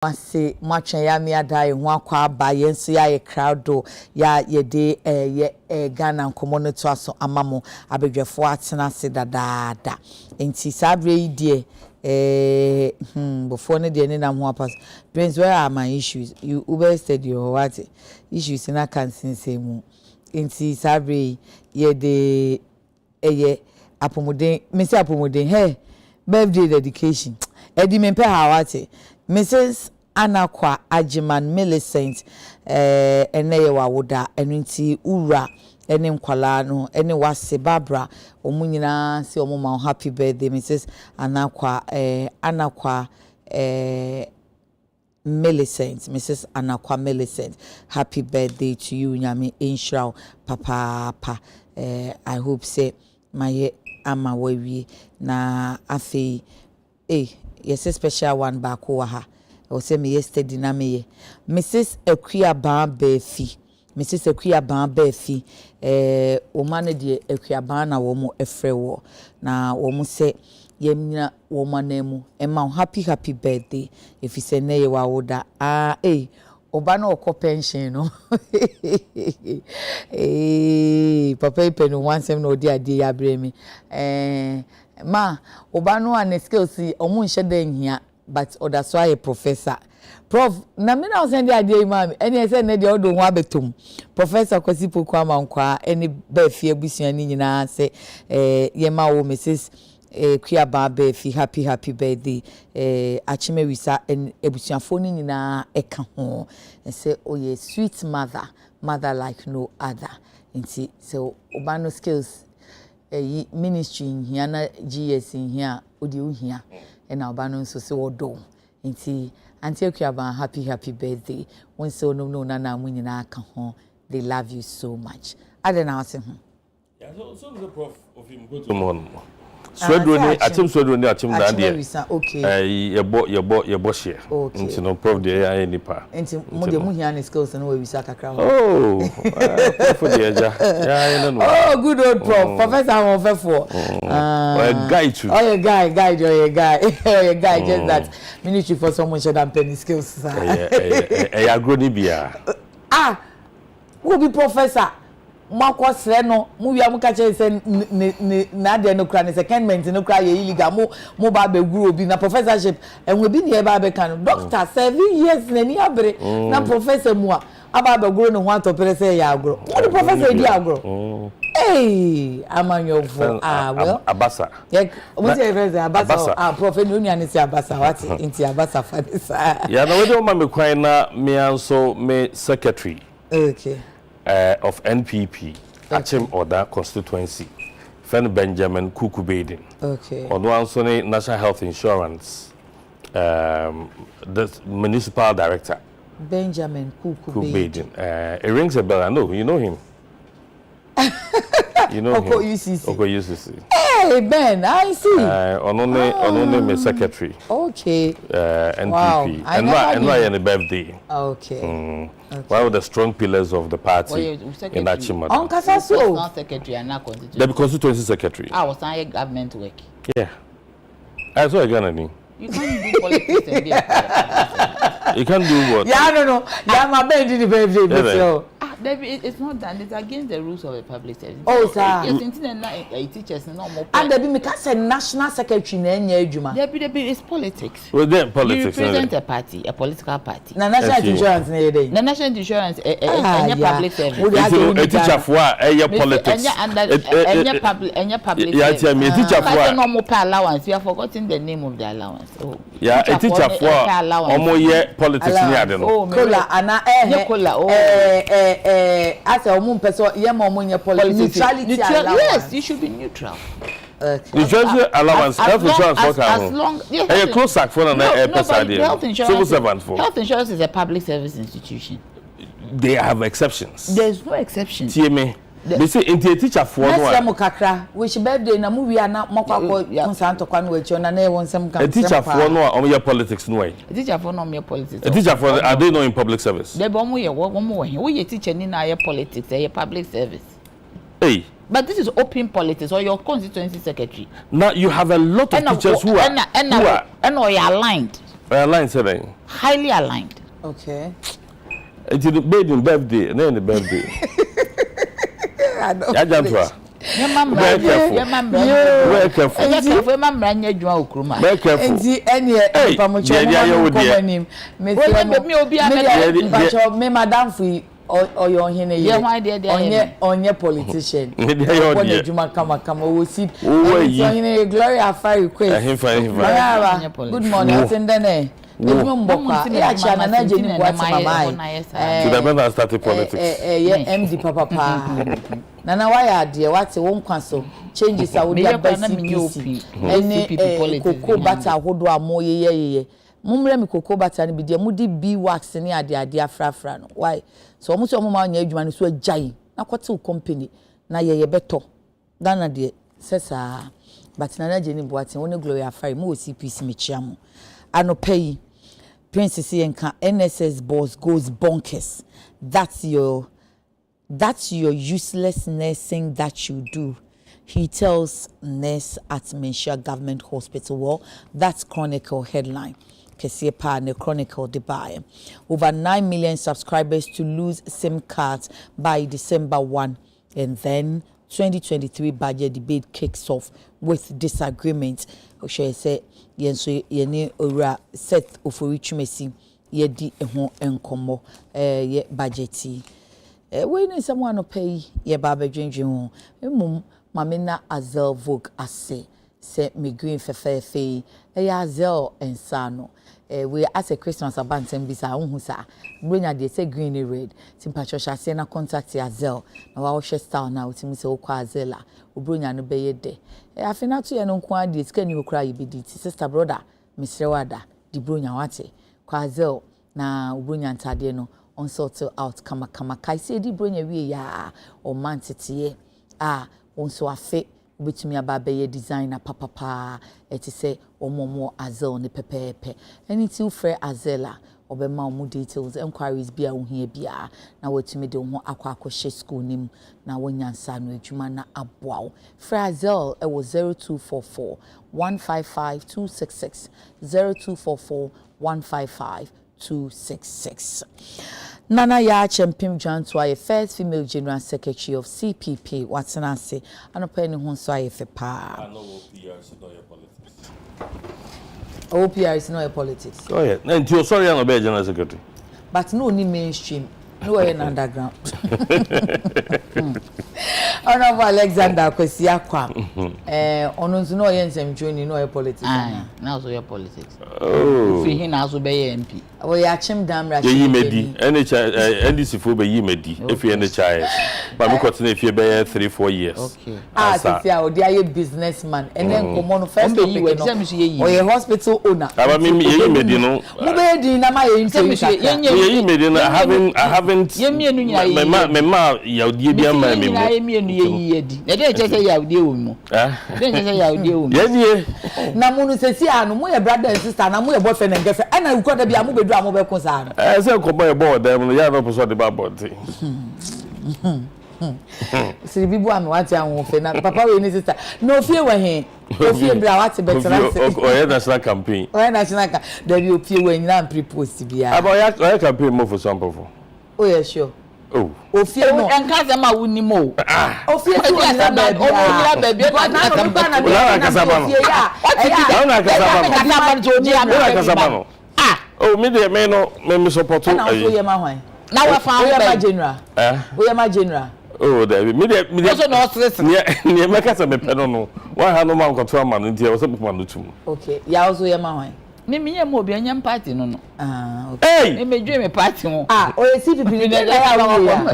Masi matchen ya mi adai ho akwa aba yenso ya ye crowd ya ye de Ghana nkomo no to aso amamo abedwefo atena se dadaada enti sabre yi de before ne de ne na ho apas dwens where are my issues you uber studio what issues na kan sinsemu enti sabre ye de apomuden mesi apomuden hey birthday dedication edi mempe hawate Mrs. Anakwa Ajiman Millicent ene wa woda enunti ura ene nkwala no ene wase Barbara omunyina si omuma happy birthday Mrs. Anakwa Millicent Mrs. Anakwa Millicent happy birthday to you nyame inshallah papa I hope say my ama wewi na afi yes a special one back over her. I was saying yesterday na me Mrs. Ekuya Ban Befi. Mrs. Ekuya Ban Befi omane de Ekuya Ban na womo efrewo na womo se yemina womanemu ema happy birthday if you say na wa woda oba na okọ pension no papa ipe no wansem na odi ade ya bremi ma oba no an skills omu nhye den hia but that's why a professor prof na me na send ade ma me ene say na de odo ho abetom professor kwasipo kwa mankwa ene ba fie abusuan ni nyina se ye ma wo Mrs. Kuya Babe fi happy birthday achime wisa ebusuafo ni nyina eka ho say oh ye sweet mother like no other nti so oba no skills ministry in here na GS in here odi uhia na oba no so se wodo nti anti Kuya Ba happy birthday won so no na mu nyina aka ho they love you so much adena wase ho yeah so the prof of him go to mon Swedroni atim swedroni atim na de okay ye bo share nti no prof de ya nipa nti mo de mu hia ne skills no we wisa kakra oh prof de ja ya no oh good old prof professor am ofefo a guy too oh a guy just that ministry for someone should have penny skills ya grow ni bia who be professor Marco Sreno, movie Amukache said Nadia no cran secondment no cry illegal mo babe guru be na professorship and we been here babe can doctor 7 years nani abre na professor mua ababe guru no want to press ya agro what the professor di agro hey amanyo for well abasa yeah what say abasa prophet no nya say abasa what inti abasa fadisa yeah no we do ma me kwan na me anso me secretary okay of NPP Achim Oda constituency Fen Benjamin Kuku Baden okay on one Sunday National Health Insurance the municipal director Benjamin Kuku Baden it rings a bell I know you know him you know Oko him UCC Oko UCC hey Ben I see only my secretary okay NPP wow. and why any birthday okay one of the strong pillars of the party in that Chimada. On Kasaso. Not secretary and not constituency. The constituency secretary. I was not a government work. Yeah. I saw again. You can't do politics and be a You can't do what? Yeah, I don't know. Yeah, my baby did the birthday. It's not done. It's against the rules of the public service. Oh, sir. Yes, teachers no more. And there be me say national secretary na enye adwuma. There it's politics. Well, then politics. You represent a party, a political party. Na national insurance na ye dey. The national insurance enye public service. A teacher for politics. Enye public Yeah, tell me a teacher for no more allowance. You have forgotten the name of the allowance. Yeah, a teacher for omo ye politics ni ade no. Kola ana as a woman person ye mo nye politics. Neutrality allowance. Yes, you should be neutral. Neutrality allowance, health insurance for as long a close sack for an civil servant for. Health insurance is a public service institution. They have exceptions. There's no exception. TMA. They say in the teacher for no one. Let's kakra. Which birthday na movie na mokwa konsanto kwa no echo na won sem kan. A teacher for no on your politics no way. A teacher for no your politics. A teacher for are they not in public service? They bo mo ye wo mo he. We teacher ni na your politics, your public service. Hey. But this is open politics or your constituency secretary. Now you have a lot of teachers who are and are aligned. Aligned say highly aligned. Okay. It's the baby birthday, and then the birthday. I know. I jump to Very careful. Very careful. Very careful. Very careful. Me madam fi oyo hene ye. Onye politician. Onye juma kama we see. Hene Gloria Afari request. Good morning. Atendene. Ejuma mbokwa. Ya chana na jeni kwa mama. To the men started politics. MD papa. Nana why ade what won kwaso changes a would have CPC any cocoa butter hodo amoye mumre mi cocoa butter ni bidie mudi bee wax ni ade afrafra no why so omo so omo ma nya adwuma ni so agyan na kwete company na ye beto dana de sesa but nana jeni boate woni Gloria Afari mo CPC me chiamo anopai princess yenka NSS boss goes bonkers. That's your useless nursing that you do, he tells nurse at Menshia Government Hospital. Well, that's Chronicle headline. Kesiepa ne Chronicle Dubai. Over 9 million subscribers to lose SIM cards by December 1. And then 2023 budget debate kicks off with disagreement. Oshe say yenso yeni ora Seth Oforichumesi yedi eho enkomo ye budgeti. When someone no pay ye baba dwendwen ho mamina Azel Vogue ase se me green fefe Azel ensano we as a Christmas abantem bisa hu sa bronya de say green and red timpatosha se na contact Azel na wa hwe style na utimi se okwa Azela obronya no beye de afina to ye no nko ade sika ni okra yibidi sister brother misrewada di bronya wate kwa Azel na obronya ntade no on sort out kama kai say di bronya wie ya o man tete on so afe obetumi aba ye designer papa eti say omomo Azel ne pepepe anything frɛ Azela obema omo details enquiries bia wo hia bia na watumi de ho akwa school nim na wonyansa no adwuma na aboa frɛ Azel e wo 0244 155 266 0244 155 266. Nana ya Chempim Jantua, first female general secretary of CPP. What's an answer? And a penny who saw if a pa. I know OPR is not your politics. OPR is not your politics. Go ahead. And you're sorry, I'm a general secretary. But no ni mainstream. No in underground. Honorable Alexander Kwesiakwa. Onunzu no yensem joining no politics. Now so your politics. Oh. Fi hin aso be MP. We achim damra. Ye yimedi. NDC fo be yimedi. If you NHIS. But me continue if you be 3-4 years. Okay. Sisi a odi aye businessman. And then come on first topic no. Or a hospital owner. Aba me ye yimedi no. Mo be di na ma ye interview. Ye yimedi no I haven't me ma yaudie bia ma me mo. Ye mienu ye yedi. Na dey say yaudie wo mu. Dey say yaudie wo mu. Ye nie. Na mo no sesi anu mo ye brother and sister na mo ye boyfriend and girlfriend. Ana you da bia mo bedu a mo be kon sa no. Say ko boy board dem no ya no person dey ba board. Siri bibu am wati anwo fe na papa we ni sister. No fie we he. O fie bra wati betra se. O ye national campaign. O ye national campaign. There be o fie we nyina pre-post bia. About ya campaign mo for some people. Oh yeah sure. Oh. Ofie no. Enkaza ma wuni mo. Ofie tu na ba bia. O mi bia ba na na na kasaba no. Na kasaba no to di am. Na kasaba no. Oh me dey me no me support o. Na o ye ma hwan. Na wa fa o ma general. O ye ma general. Oh there me so no stress. Ne me kasa me pe no. Wa ha no ma control man ntia o se papa no tum. Okay. Ya also ye ma hwan. Me ye mo obi anyam party no. Okay. Hey, me dwe me party ho. O ye CPP ni dey ya.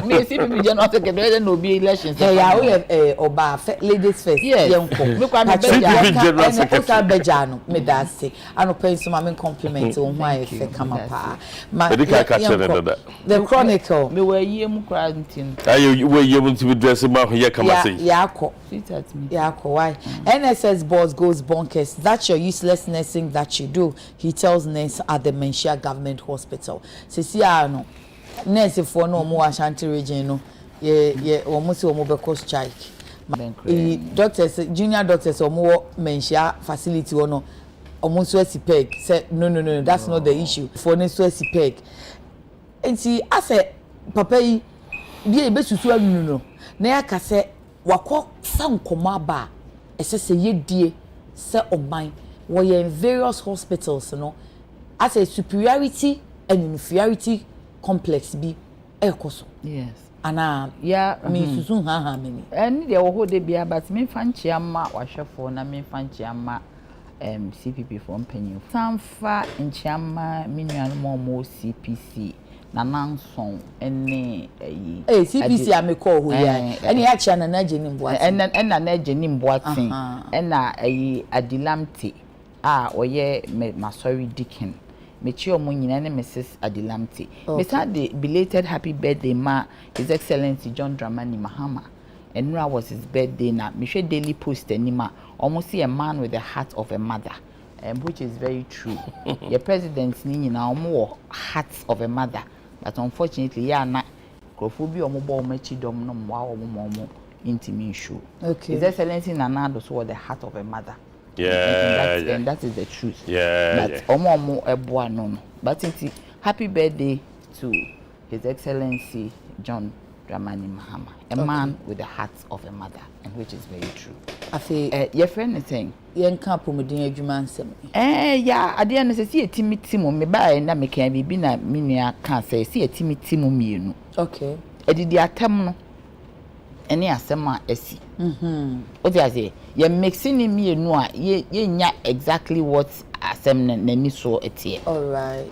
Me CPP general secretary na obi elections. Ya o ye oba ladies first. Ye nko. Me kwa me CPP general secretary. Beja no me da se. Ano penso ma me compliment o ho aye fe kama pa. Ma the Chronicle. Me wa yie mu kra ntin. Aye we yie mu to dress ma here kama say. Ya ko. Sit at me. Ya ko why? NSS boss goes bonkers. That's your useless nursing that you do. He tells nurse at the Menshia Government Hospital. Sisi ano nurse for no mo Ashanti region no ye omo se omo be cost strike. Doctors junior doctors omo Menshia facility no omonso asipeg say no that's not the issue for ne so asipeg enti ase papa yi die besusu anu no na ya ka say wakọ sankoma ba ese yedie se oban wo ye in various hospitals no as a superiority and inferiority complex bi ekoso yes ana ya me susu ha me ni eni de wo ho de bia but me fanchi ama wahwefo na me fanchi ama CPP for mpanyin sanfa nchiama minuanu mo CPC na nanson ene CPC amekọ ho ya ene ya chia na naje ni mboati ena naje ni mboati ena Adilamte a oye masori dikin mechi omo nyina ne Mrs Adilamte me sad the belated happy birthday ma His Excellency John Dramani Mahama enura was his birthday na me hwe Daily Post anima almost see a man with the heart of a mother which is very true your president ni nyina omo heart of a mother but unfortunately ya na krofobi omo bo machi dom no mwa omo intimi show okay His Excellency Nana so the heart of a mother and that is the truth but omo eboa no but happy birthday to His Excellency John Dramani Mahama a man with the heart of a mother and which is very true afi your friend is saying yen ka pomodin adwuma nsem ya ade na se etimi mo me ba na me kan bibi na menua ka se etimi mo mienu okay edidi atem no ene asem a asi o ti ase ye mixing mienu a ye nya exactly what asem na ni so etie all right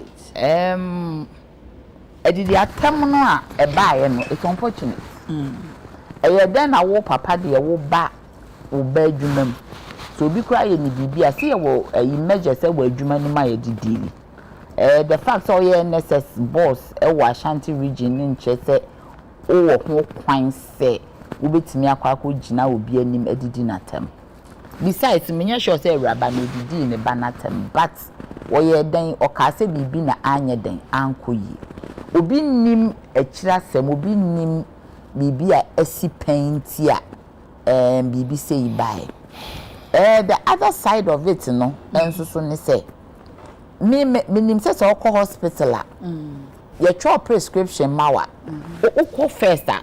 edidi atem no a e ba ye no it's unfortunate e den na wo papa de wo ba wo ba adwuma so bi kra ye ni bibia se ye wo measure se wo adwuma ni ma ye didili the fact so ye NSS boss e wo Ashanti region ni nche se o wo ho kwan se wo betimi akwa gina obi anim adidi na tem besides menya sure say raba no didi ne ba na tem but wo ye den o ka se bibi na anya den ankoyi obi nim akira sem obi nim bibi a esi painti a bibi say buy the other side of it no enso so ne say me nim say so ko hospital a ye cho prescription mawa o first a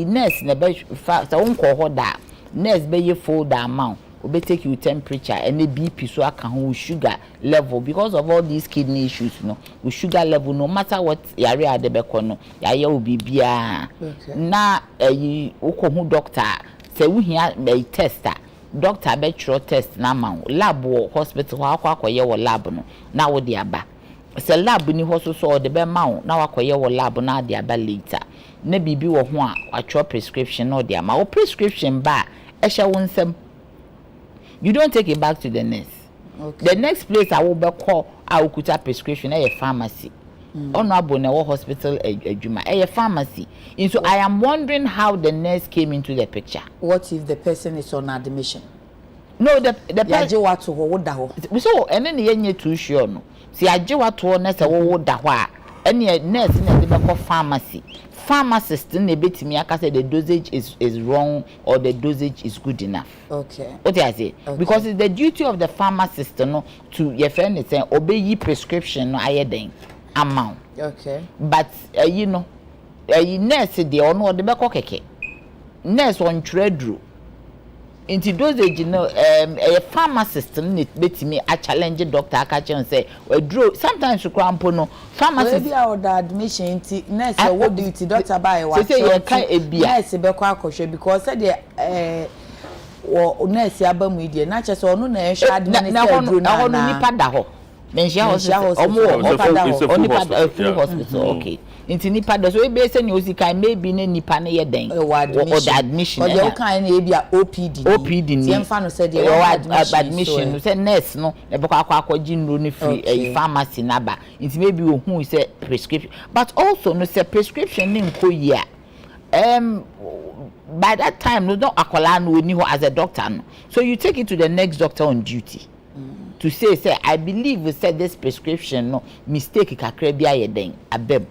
nurse na be fa so unko ho da nurse be ye full da amount we take you temperature and the BP so aka ho sugar level because of all these kidney issues no with sugar level no matter what yare ade be kono ya ye obi bia na uko doctor say we here tester doctor be tro test na ma lab hospital akwa wo lab no na wo de aba say lab ni ho so de be ma na wakoye wo lab na de aba later na bibi wo ho a atwa prescription no de ama wo prescription ba e hye wo nsam. You don't take it back to the nurse. Okay. The next place I will be call I will put a prescription a pharmacy. Honorable Newo Hospital Ejuma a pharmacy. And so I am wondering how the nurse came into the picture. What if the person is on admission? No, the person what to hold that. So and then you too sure no. See I do what to nurse hold that any nurse in the pharmacy. Pharmacist in a bit me I say the dosage is wrong or the dosage is good enough. Okay. What I say? Okay. Because it's the duty of the pharmacist no to your friend is saying obey your prescription no iodine amount. Okay. But you know, nurse they or no the back keke. Nurse on trade into dosage no a pharmacist need bet me a challenge doctor akache and say we draw sometimes you crampo no pharmacist maybe our admission nurse what duty doctor by what say you can nurse be kwa akoshe because say the nurse abamu die na che so no na ehwe admin na ho nipa da ho menhia hospital hospital okay into nipa da so e be say ni osika maybe na nipa na ye den or the admission or the kind na e bia OPD ni tiemfa no say the admission no say nurse no e be kwa akwaji nro ni free a pharmacy na ba into maybe ohun say prescription but also no say prescription ni nko year by that time no don't akola no ni ho as a doctor no so you take it to the next doctor on duty to say I believe we said this prescription no mistake kakra bia ye den abem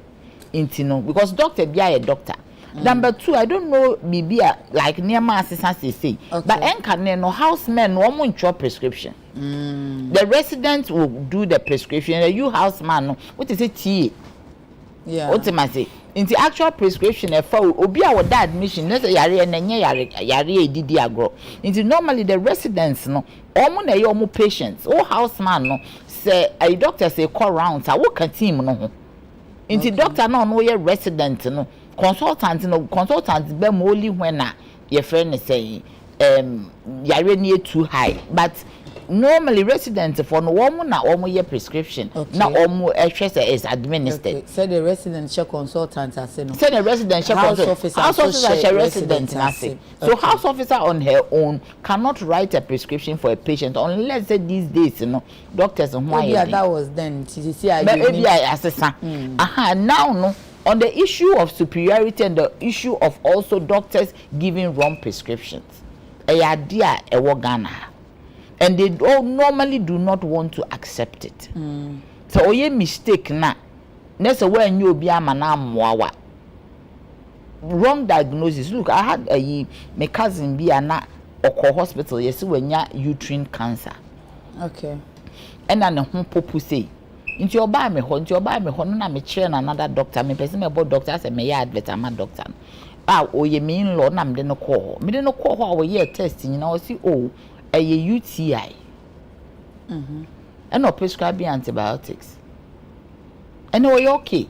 intino because doctor bia ye doctor Number 2, I don't know bibia like near my assistance say, but enka no housemen no mo ntwa prescription. The residents will do the prescription. You houseman no, what is it tea? Yeah. Ultimately, in the actual prescription, a for obi a would admission, let's say yare and yare didi agro. Into normally the residents no, omo na yo mo patients, oh houseman no, say a doctor say call rounds, I work a team no. Into doctor no your resident no, consultant be only when your friend is saying yare near too high, but normally residents for no woman na omo ye prescription na omo is administered. Say the residential consultant as no. Say the residential house officer share resident na say. So house officer on her own cannot write a prescription for a patient unless say these days doctors why. Yeah, that was then. Maybe I assessor. Now no on the issue of superiority and the issue of also doctors giving wrong prescriptions. Idea Ghana. And they all normally do not want to accept it. So oye mistake na. Next when you be a manam wrong diagnosis. Look, I had my cousin be a na oko hospital. Yes, when ya uterine cancer. Okay. And then home popu say, into your buy me no na me train another doctor. Me person me about doctor say me ya advert am doctor. Oye me in law na me de no call. Me de no call how we testing. You know see a UTI. And no prescribing antibiotics. And no, you're okay.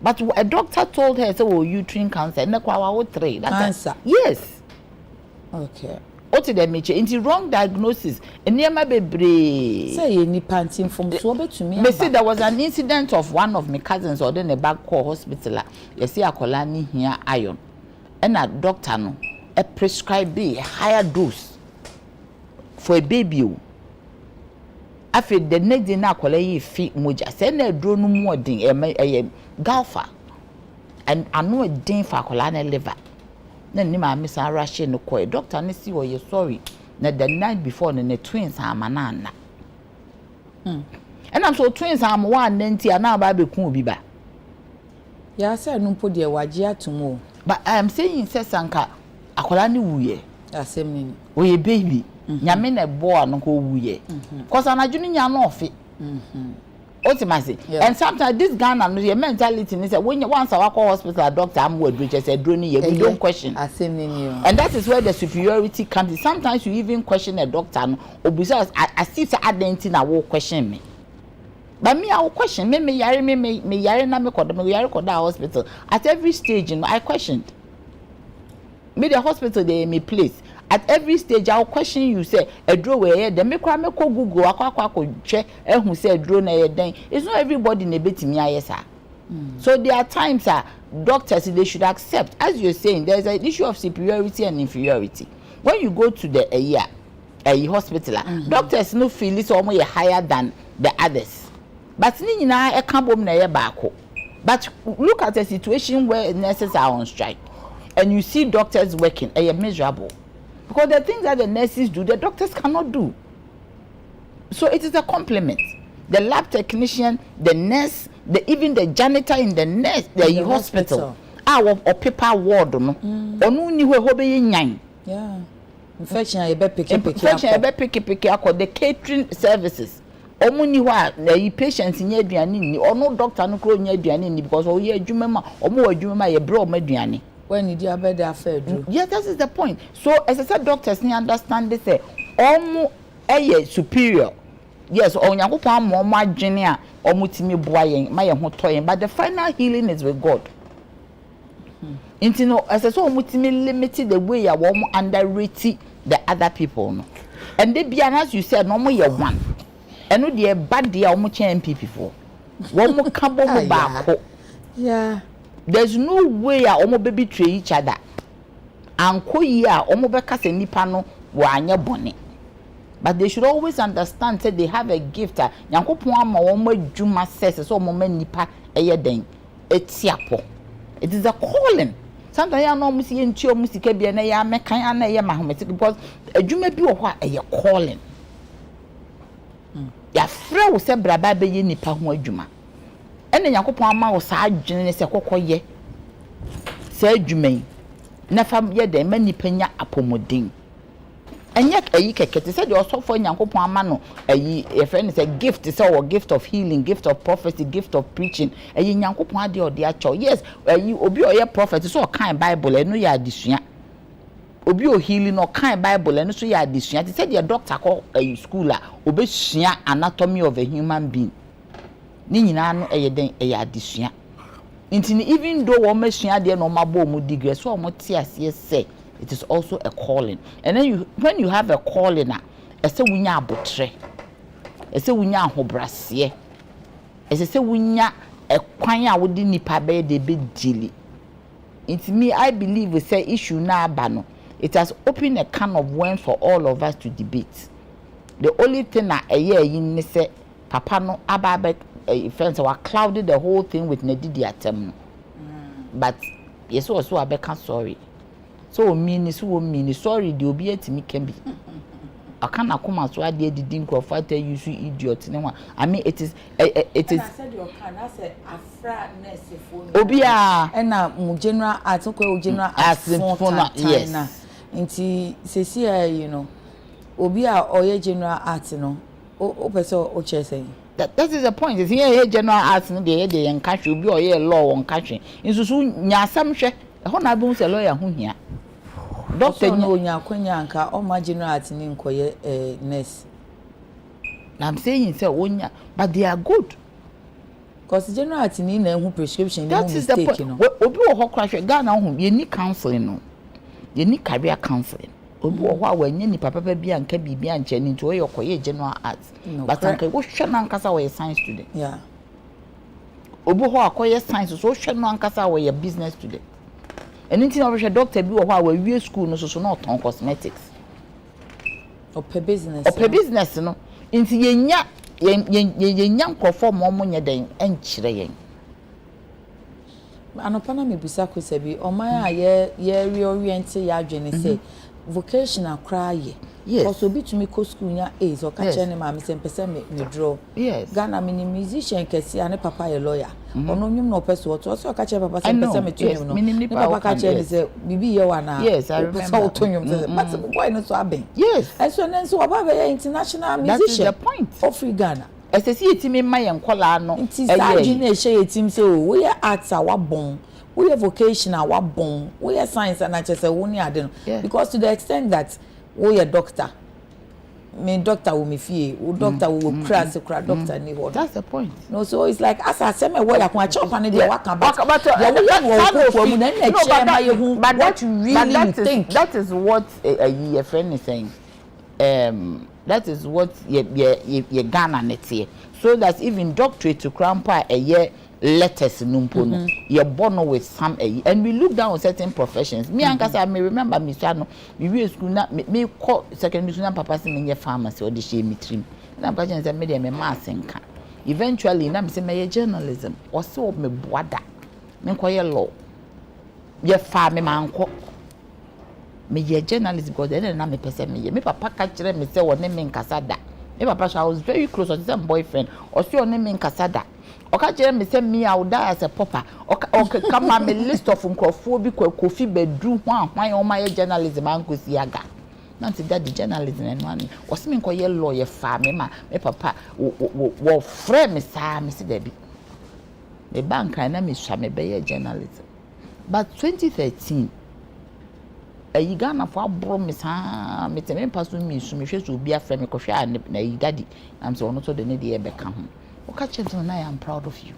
But a doctor told her, so uterine cancer. And the cancer. Yes. Okay. What did they make? Into wrong diagnosis. And near my baby. Say any panting from so to me. They say there was an incident of one of my cousins or then a back call hospital. You see a colony here iron. And a doctor no a prescribe a higher dose. For a baby, I feel the next day now call a feet moja. Send a drone more ding a golfer. And I know a ding for colana liver. Then Nima Miss Arashi no koi. Doctor, and see what you're sorry. Now the night before, the twins are manana. And I'm so twins are one, then tea now baby kumbiba. Yeah, I said no put the wajia to more. But I am saying, says Sanka, a colani wuye. I say, we baby. Nyame na boa no ko wuye cause anadwunu nya no ofe ultimately and sometimes this Ghana no your mentality is when you once I call hospital doctor am word which say drone you don't question and that is where the superiority comes in. Sometimes you even question a doctor no obisa as if identity na wo question me, but me I will question me yare na me koda hospital at every stage I questioned me the hospital they me place. At every stage, I'll question you. Say a draw where the me ko Google akwa check who say draw na ye den. It's not everybody in a bit me yes. So there are times doctors they should accept, as you're saying, there's an issue of superiority and inferiority. When you go to the a hospital, doctors no feel it's almost higher than the others. But ni na e kan bom na ye baako. But look at a situation where nurses are on strike, and you see doctors working, miserable. Because the things that the nurses do, the doctors cannot do. So it is a compliment. The lab technician, the nurse, even the janitor in the hospital. Or paper ward, no. Onu ni we hobe nyan. Yeah. Infection e be pick. The catering services. Omu ni wa the patients nya aduane ni. Ono doctor no kro nya aduane ni because o ye adwuma ma, omo adwuma ma ye bre o aduane. When you do better affair do. Yes, that is the point. So as I said, doctors need understand this. Omu superior. Yes, Onyankopon mo adwene a omu timi boa yen, ma ye ho toyen, but the final healing is with God. Intino as I saw omu timi limited the way ya omu underrate the other people no. And they be as you said no mo ye one. Eno de bad dia omu champion people. Omu kabo mo baako. Yeah. There's no way omo be betray each other. Anko yi a omo be kase nipa no wo anya bone. But they should always understand that they have a gift. Nyankopon ama omo adwuma sese so omo ma nipa eye den. Etiapo. It is a calling. Sometimes ya no omo si enti omo sika bia na ya mekan ana ye mahometi because adwuma bi wo ho a eye calling. Ya frɛ wo se braba be ye nipa ho adwuma. Ene Nyankopon ama wo saa adwene se kokoye say adwuma na fam ye den ma nipa nya apomodin enye ayi keke say the osofo nyankopon ama no ayi your friend say gift say or gift of healing, gift of prophecy, gift of preaching ayi nyankopon ade ode acho yes ayi obi oye prophet so kan bible eno ya adesua obi o healing no kan bible eno so ya adesua say the doctor call ayi school a obesua anatomy of a human being ni nyina no eye den eye adesua intini even though wo masua de no mabo mu degree so mo tie ase say it is also a calling. And then when you have a calling, ese wunya abotre, ese wunya ahobrase, ese wunya ekwan a wodi nipa be de be dili. It me I believe we say issue na aba no. It has opened a can of worms for all of us to debate. The only thing na yin say papa no aba friends were clouded the whole thing with nedidi atem. But yes also abeka sorry. So mean sorry the obi etimi can be akana kuma so ade didi nkrofo tell you idiot ne one. I mean it is I said your can I said afra nurse phone obi a na mu general art ko general art phone yes nti sesi you know obi a oye general art no o pese o chese that is the point. Is here general art no dey enka hwe obi oye law won ka hwe nsusu nya asam hwe ho na be se lawyer ho hia doctor no nya kwanya anka o ma general art ni nkoye nurse. I'm saying say onya but they are good because general art ni na hu prescription ni mistake no obi wo ho kra hwe Ghana ho ye ni counseling no ye ni career counseling obi wo ho awanye ni papa bia anka bibia anche ni nti wo yokoye general art but anka wo hwe na ankasa wo science student yeah obi ho akoye science so hwe na ankasa wo business student. Anything of a doctor be or we school no so not on cosmetics or per business no into yenya nkrofo mo mo nyeden enchire yen anopana me bisa ko sebi o man a ye reorient ya adwene say vocational cry yes also be to me ko school nya so ka che ne ma me se mpese me draw yes Ghana mini musician kesi ane papa ye lawyer ono nyum no pese wo so ka che papa se mpese me to nyum no ne papa ka che ne se bibi ye wana yes I remember so to nyum se but boy no so aben yes and so then so oba be international musician that is the point of free Ghana esesi etimi ma ye nkola no nti saji na ehye etim se o we arts a wabon we vocational wabon we science and achese wo ni ade no because to the extent that we a doctor me doctor will me fee doctor will crash doctor ni what that's the point no so it's like as I say me we yakon chop and dey waka but that is what a friend is saying. That is what ye Ghana netie so that even doctorate to grandpa a year letters numpono ye born with some and we look down on certain professions. Me ankasa I may remember me no we school na me call secondary school na papa say me pharmacy or the she me trim na papa say me dey me mass nka eventually na me say me journalism or so me boada me koye law ye fa me manko me ye journalist because then na me pese me papa ka kire me say woni me nkasa da me papa I was very close to some boyfriend or say woni me nkasa da o ka kire me say me I would die as a papa o come on me list of nkrofo bi kofi bedru hwan o ma ye journalism ankosi aga nanti that the journalism and one was me koye lawyer fa me ma me papa wo frame me sa me say there be me bank na me sha me be ye journalism but 2013 ayi Ghana for abro me sa me teme paso me su me hwe so obi afre me kohwe na yi daddy am so no so de ne de e beka ho o ka chem na I am proud of you.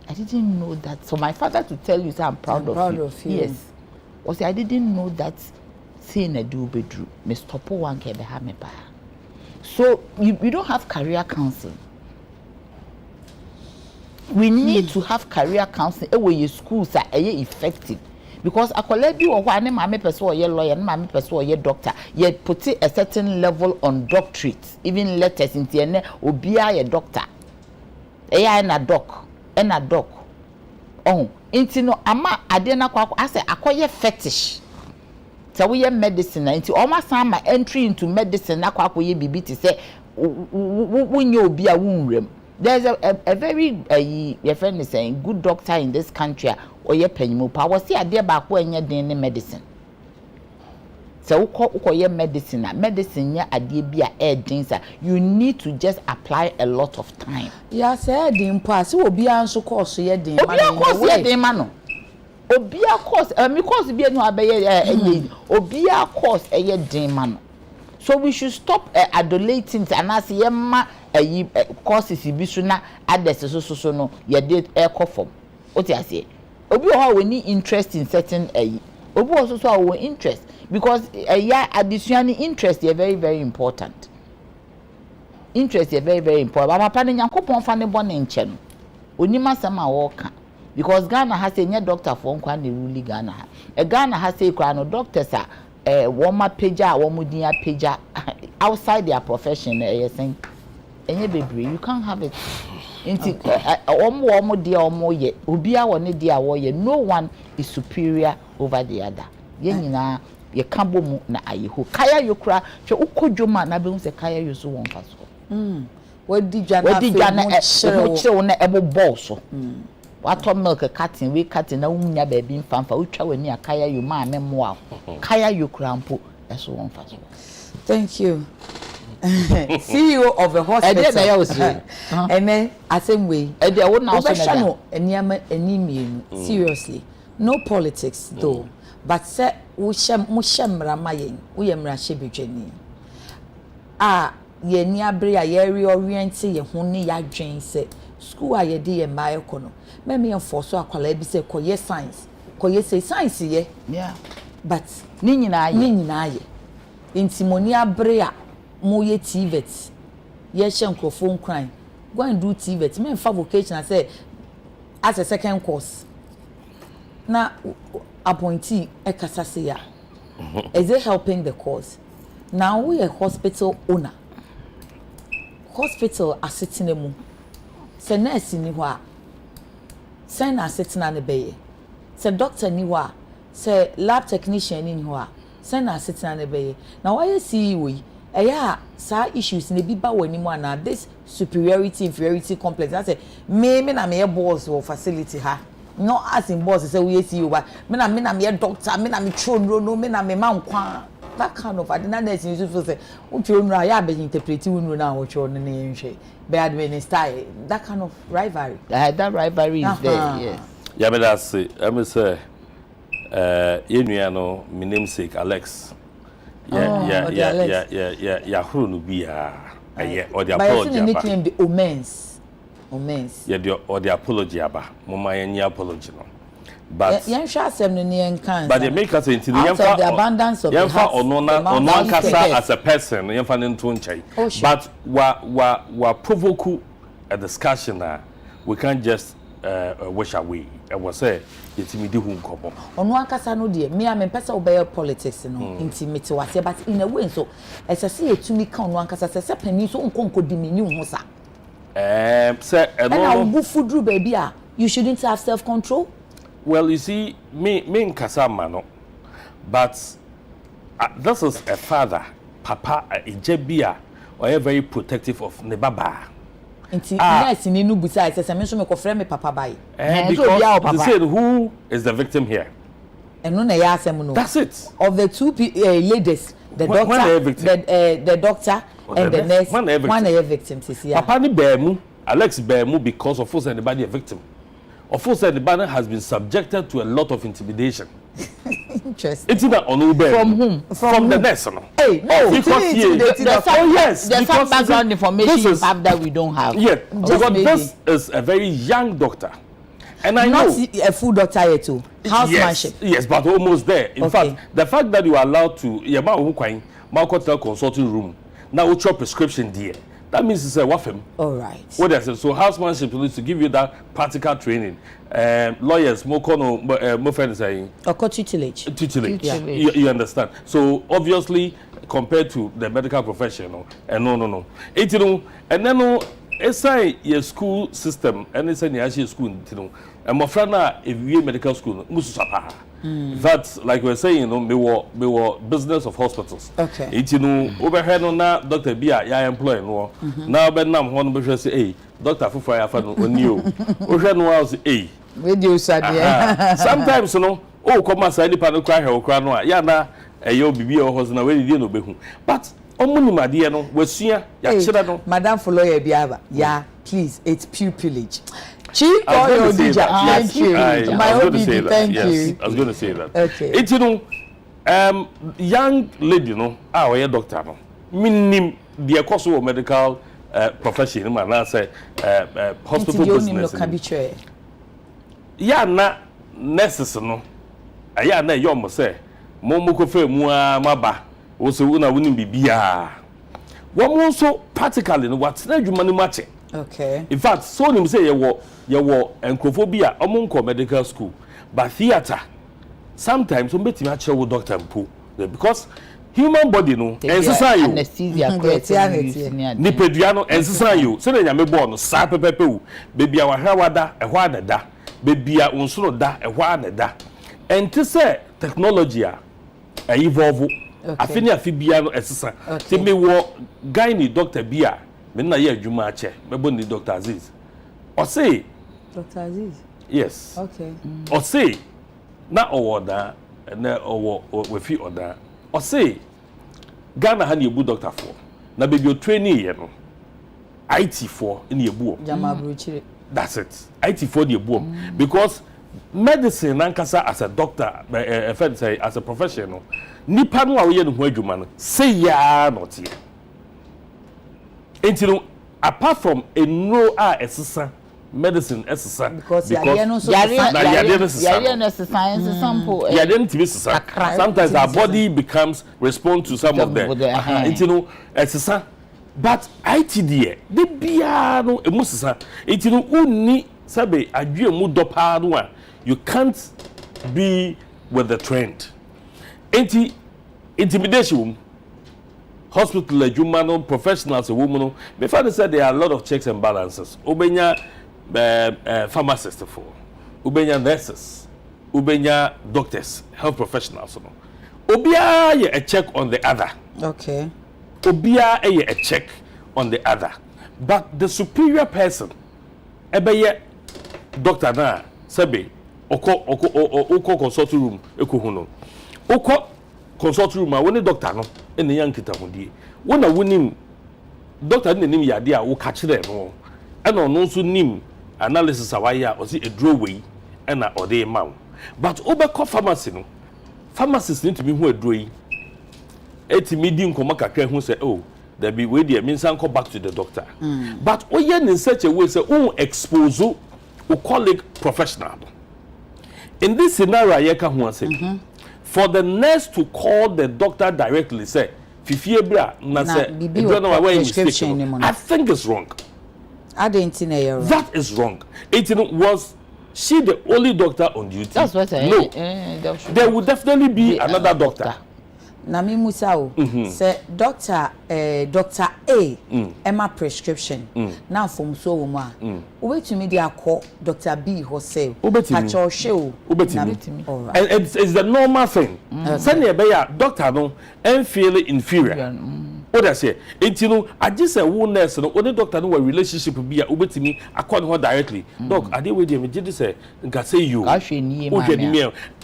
I didn't know that. So my father to tell you say I'm proud of you. Yes. Was I didn't know that saying a do bedru me stop one ke be ha me ba. So you don't have career counseling. We need to have career counseling where your schools are effective. Because akwale bi wo hwa ne mama person or ye lawyer ne mama person or ye doctor ye put a certain level on doctorate even letters into ene obia ye doctor eya na doc oh inti no ama ade na kwa ase akoye fetish so we medicine inti o ma san ma entry into medicine na kwa akoye bibi ti say wunye obi a wunrem there's a very your friend is saying good doctor in this country or your penny pa was see a dear back when you're doing medicine. So your medicine ya adie bia you need to just apply a lot of time. Yeah, said the impasse will be answer course ye de mano. Obia course because be no abeye obia course eye den mano. So we should stop adulating and as yema courses bi so na others so no ye dey echo form. What you say? Obi o we need interest in certain obi also so our interest because additional interest is very very important. Interest is very very important. But papa ne Nyankopon fa ne bone nche no. Onima sama wo ka because Ghana has a doctor for nkwa na rule Ghana. Ghana has a kwa no doctors woma pager womudin pager outside their profession saying enye bebre you can't have it. Inti omo dia omo ye obia woni dia wo ye no one is superior over the other. Ye nyina ye kambo mu na ayeho kaya yokura hwe ukodwoma na be hu se kaya yuso won faso wadi dwa na mo na ebo boss wato milk cutting we cutting na umunya ba bi mfamfa utwa wani akaya yu ma memmo kaya yokura mpo eso won faso. Thank you. CEO of a hospital. And then same way. Seriously. No politics though. But say we shemra mayen, we emra shebijeni. Ye ni abre a ye reorient ye honi ya dwen se school a ye de ye ma ekono. Me me enforce akwala bi se koye science. Koye say science ye. Yeah. But ni nyina ye. Intimoni abre a moye TVET. Ye shenkrofon crime. Go and do TVET. Me fa vocation I say as a second course. Na appointee ekasa say ya. Is it helping the cause? Now we a hospital owner. Hospital asitine mu. Se nurse ni ho a. Se na asitina ne beye. Se doctor ni ho a. Se lab technician ni ho a. Se na asitina ne beye. Now why CEO yi? Eya sa issues ne bi ba wani mu ana this superiority inferiority complex. I say me na me boss or facility ha. Not as in boss say we CEO but me na me doctor, me na me chonro no, me na me man kwa. That kind of adinaness you feel say uchonro ya be interpret unro na ocho no ne nhwe. Be administer that kind of rivalry. That rivalry is there, yes. Yeah, but that's it. I me say yenua no my namesake Alex. Yeah, who no be or the apology. But nickname the Omens. Yeah, the apology aba. Mama any apology no. But yan sha asem no ne kan. But they make us into the abundance of the heart. Ono kasa as a person, yemfa ne nto nchai. But wa provoke a discussion we can't just wish away. I was say intimidate hu nkomo. Ono akasa no de me am pesa obey politics no intimate wase but in a way so esase etumi kan ono akasa se pani so nkonko dimini hu sa. Say and I go food through baby you shouldn't have self control. Well, you see, me in Kasama, but this is a father, papa, a jebia, or a very protective of Nebaba. Yes, in Inu besides, as I mentioned, my friend, my papa by. Because they said, who is the victim here? And no, that's it. Of the two ladies, the doctor, and the nurse, one a victim. Papa ni Bemu, Alex Bemu, because of us anybody a victim. Of course, the banner has been subjected to a lot of intimidation. Interesting. It's not on Uber. From whom? From the nurse. No. Hey, no. Yes. There's some background information you have that we don't have. Yeah, because this is a very young doctor. And I know. Not a full doctor yet too. Housemanship. Yes, but almost there. In fact, the fact that you are allowed to, consulting room, now what's your prescription there? That means it's a waffle. All right. What I said. So housemanship is to give you that practical training. Lawyers, more friends saying. Or tutelage. Tutelage. Yeah. You understand. So obviously, compared to the medical profession, and no. And then Esai your school system and it's any actual school and my friend if you medical school mususapa. That's like we're saying, you know, we were business of hospitals. Okay. It's you know overhead on that Dr. Bia, ya employee no. Now Ben Nam one be say, hey, Dr. Fufa ya fan on you. Overhead no was hey. Radio Sadia. Sometimes you know, oh come aside the panel cry or cry no. Ya na yo bibi o house na we dey no be hu. But omunimade no wasua ya kira no. Madam for lawyer biaba. Yeah, please, it's pupillage. Chief or Odija, thank you. My OBD, thank you. I was going to say that. Okay. It's you know, young lady, no, our doctor, no, minim the course of medical profession, man, I say hospital business. Yeah, na nurses, no, yeah, na you must say, Momuko fe mua maba, also una winning bibia. One more so practically, what's the money matching? Okay. In fact, so him say you were encophobia among medical school, but theater sometimes we meet actually with doctor mpo because human body no ensesa you anesthesia ni peduano ensesa you say na me born sa pepepe u baby a wahra wada ehwa anada baby a unsoro da ehwa anada enti say technology a evolve afini afibia no ensesa say me wo gynae doctor bia me na ye adwuma ache mebo ni Dr. Aziz o say Dr. Aziz yes okay o say na owoda na owo we fi oda o say Ghana ha na ebu doctor for na baby o training ye no IT for na ebu jama brochire that's it IT for the ebu because medicine nankasa as a doctor say as a professional nipa no a we ye no ho adwuma no say ya not here. Until apart from a no esesa medicine esesa because yare no sometimes our body becomes respond to some of them until esesa but ITD the bia no emusesa until unni sabe adwe mu dopa no a you can't be with the trend intimidation hospital human professionals a woman before they said there are a lot of checks and balances ubenya pharmacists for ubenya nurses ubenya doctors health professionals no obia a check on the other okay obia a check on the other but the superior person ebeye doctor na sabe oko consult room ekohuno oko consult room when the doctor no en yan kitahudie wona wonim doctor ne nim yade a wo ka kire no and ono so nim analysis awaya o si edro wei na ode ma but obekọ pharmacy no pharmacist need to be hu edro yi etimi di nkoma kakra hu say oh there be we there means go back to the doctor but oye in such a way say expose o colleague professional in this scenario yeka hu say for the nurse to call the doctor directly say fifie bra na say I think it's wrong. That is wrong. It was she the only doctor on duty. That's what I no. There would definitely be another doctor. Na mi musa o say doctor A Emma prescription na from so wo ma obetumi dey akọ Dr. B hosel pacho hwe o obetumi and it's the normal thing say na be ya doctor no and feel inferior what I say enti no agi say wo nurse no only doctor no relationship bi ya obetumi akọ no directly doc ade we dey me gidi say nka say you ka hwe ni ma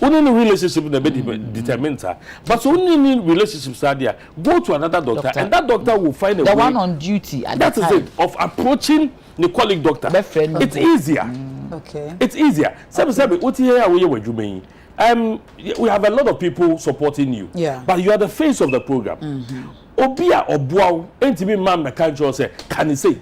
only no relationship na be determined but only relationships are there go to another doctor and that doctor will find a the way one on duty at that is it of approaching the colleague doctor it's easier okay it's easier sabi oti here we wadwuma we have a lot of people supporting you but you are the face of the program obia obuaw entimi man mechanical say can say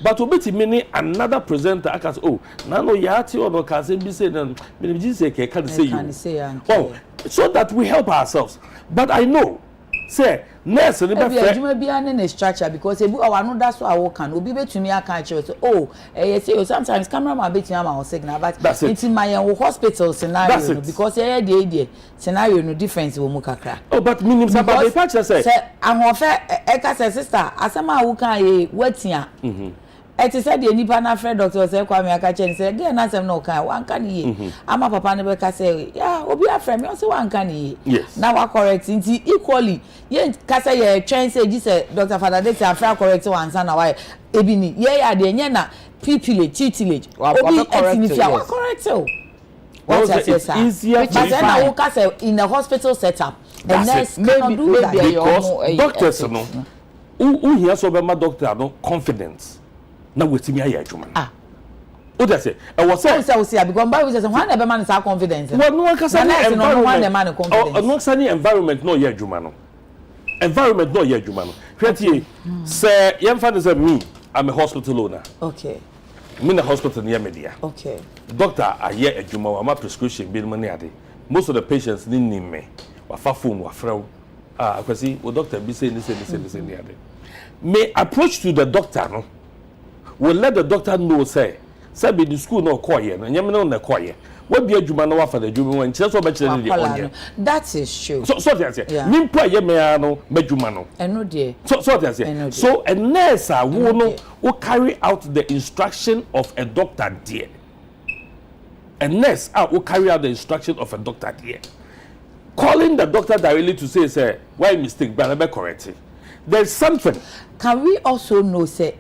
but obeti many another presenter I can say oh na no yati or no can say be say me just say can say you oh so that we help ourselves but I know say nurse ni be fair adwuma bia na structure because ebu our no that's why I can obi betumi aka actually say oh say sometimes cameraman betumi am signal but it's in my hospital scenario no, because dey scenario no difference wo mu kakra oh but meaning about the patch say ahofe eka say sister asema wo kan ye watia eti said the nipa na friend doctor say Kwame aka chen say dey na sem no kan wan kan ye ama papa ne be ka say yeah obi a friend me say wan kan ye na wa correct nti equally ye ka say ye train say ji say Dr. Father Adekye afra correct wan san na why ebi ni ye ya de nye na pupillage tutelage obi etinifia wa correct o what is easier but then I will say in the hospital setup the nurse cannot do that because doctors no who here so be my doctor no confidence na wetimi aye adwuma o dey say e was say because Bible says one the man is confidence well no can say environment no ye adwuma no environment no ye adwuma no hwetie say yemfa dey say me I'm a hospital owner okay me na hospital near media okay doctor aye adwuma wa ma prescription bi no ne ade most of the patients need me wa fa phone wa frɛ akwasi o doctor bi say this ne ade may approach to the doctor no will let the doctor know say be the school no call here no nyem no na call here what be adwuma no wa fa the adwuma wan kire so be kire dey on here that is true so that's it me mpo aye me no madwuma no eno dey so that's it so a nurse wo no will carry out the instruction of a doctor there a nurse will carry out the instruction of a doctor there calling the doctor directly to say why mistake but be correct there's something. Can we also know say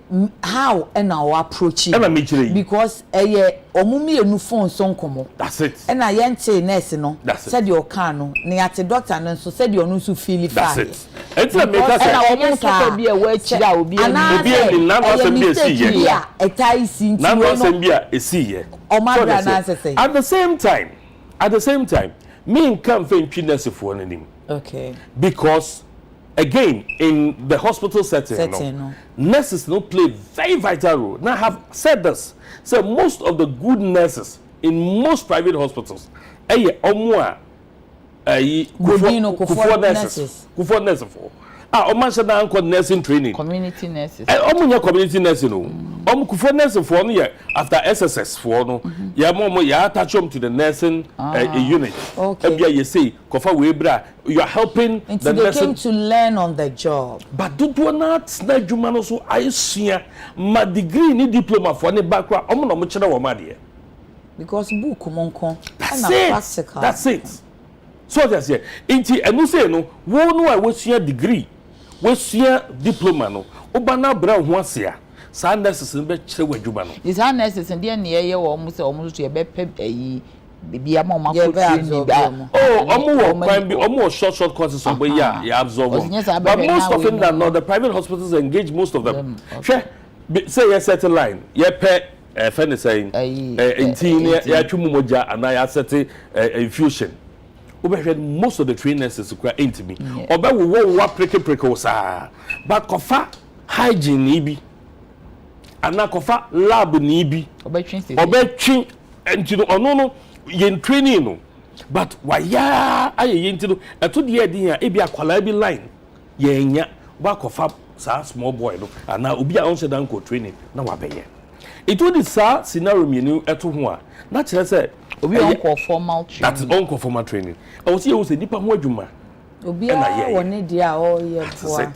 how and our approach because omumi enu phone so nkomo that's it and I yente nurse no said your can no ne ate doctor no so said you no so feel it that's it it's a make us na omo so be e wa chira obi ni na no so be e see here etai si nti na no so be e see here at the same time me can fit nurse for nim okay because again in the hospital setting nurses no play very vital role. Now I have said this, so most of the good nurses in most private hospitals omwa kufor nurses for omanse na anko nursing training community nurses omunya community nursing no kufor nurses for no after SSS for no ya mo ya attach them to the nursing unit okay you say kofa we bra you are helping the nurses came to learn on the job but do not na djuma no so aisua ma degree ni diploma for ne background no mo kire wo ma de because book monko that's it so that's here inti enu say no wo no a wo sua degree wo sua diploma no oba na bra ho ase a sa nurses be kire wadwuma no is our nurses and dey ye wo mo say omo so ye be pe ayi bibia ma ma ko training ba omo wo kwan bi omo short courses so boy ya absorb but most of them that no the private hospitals engage most of them say you set a line ye pe friend is saying inti ya twumu moja and ya set infusion most of the trainers is quite intimate oba we wo preke sa but kofa hygiene ni bi ana kofa lab ni bi oba twi enti ono no yen training no but waya aye yen no eto de edin a ebi akwala bi line yenya ba kofa sa small boy no ana obi a onse dan ko training na wabeye ito di sa scenario mienu eto ho a na kire se obi on call formal training that's on formal training I was here say nipa ho adwuma obi a woni dia o ye boa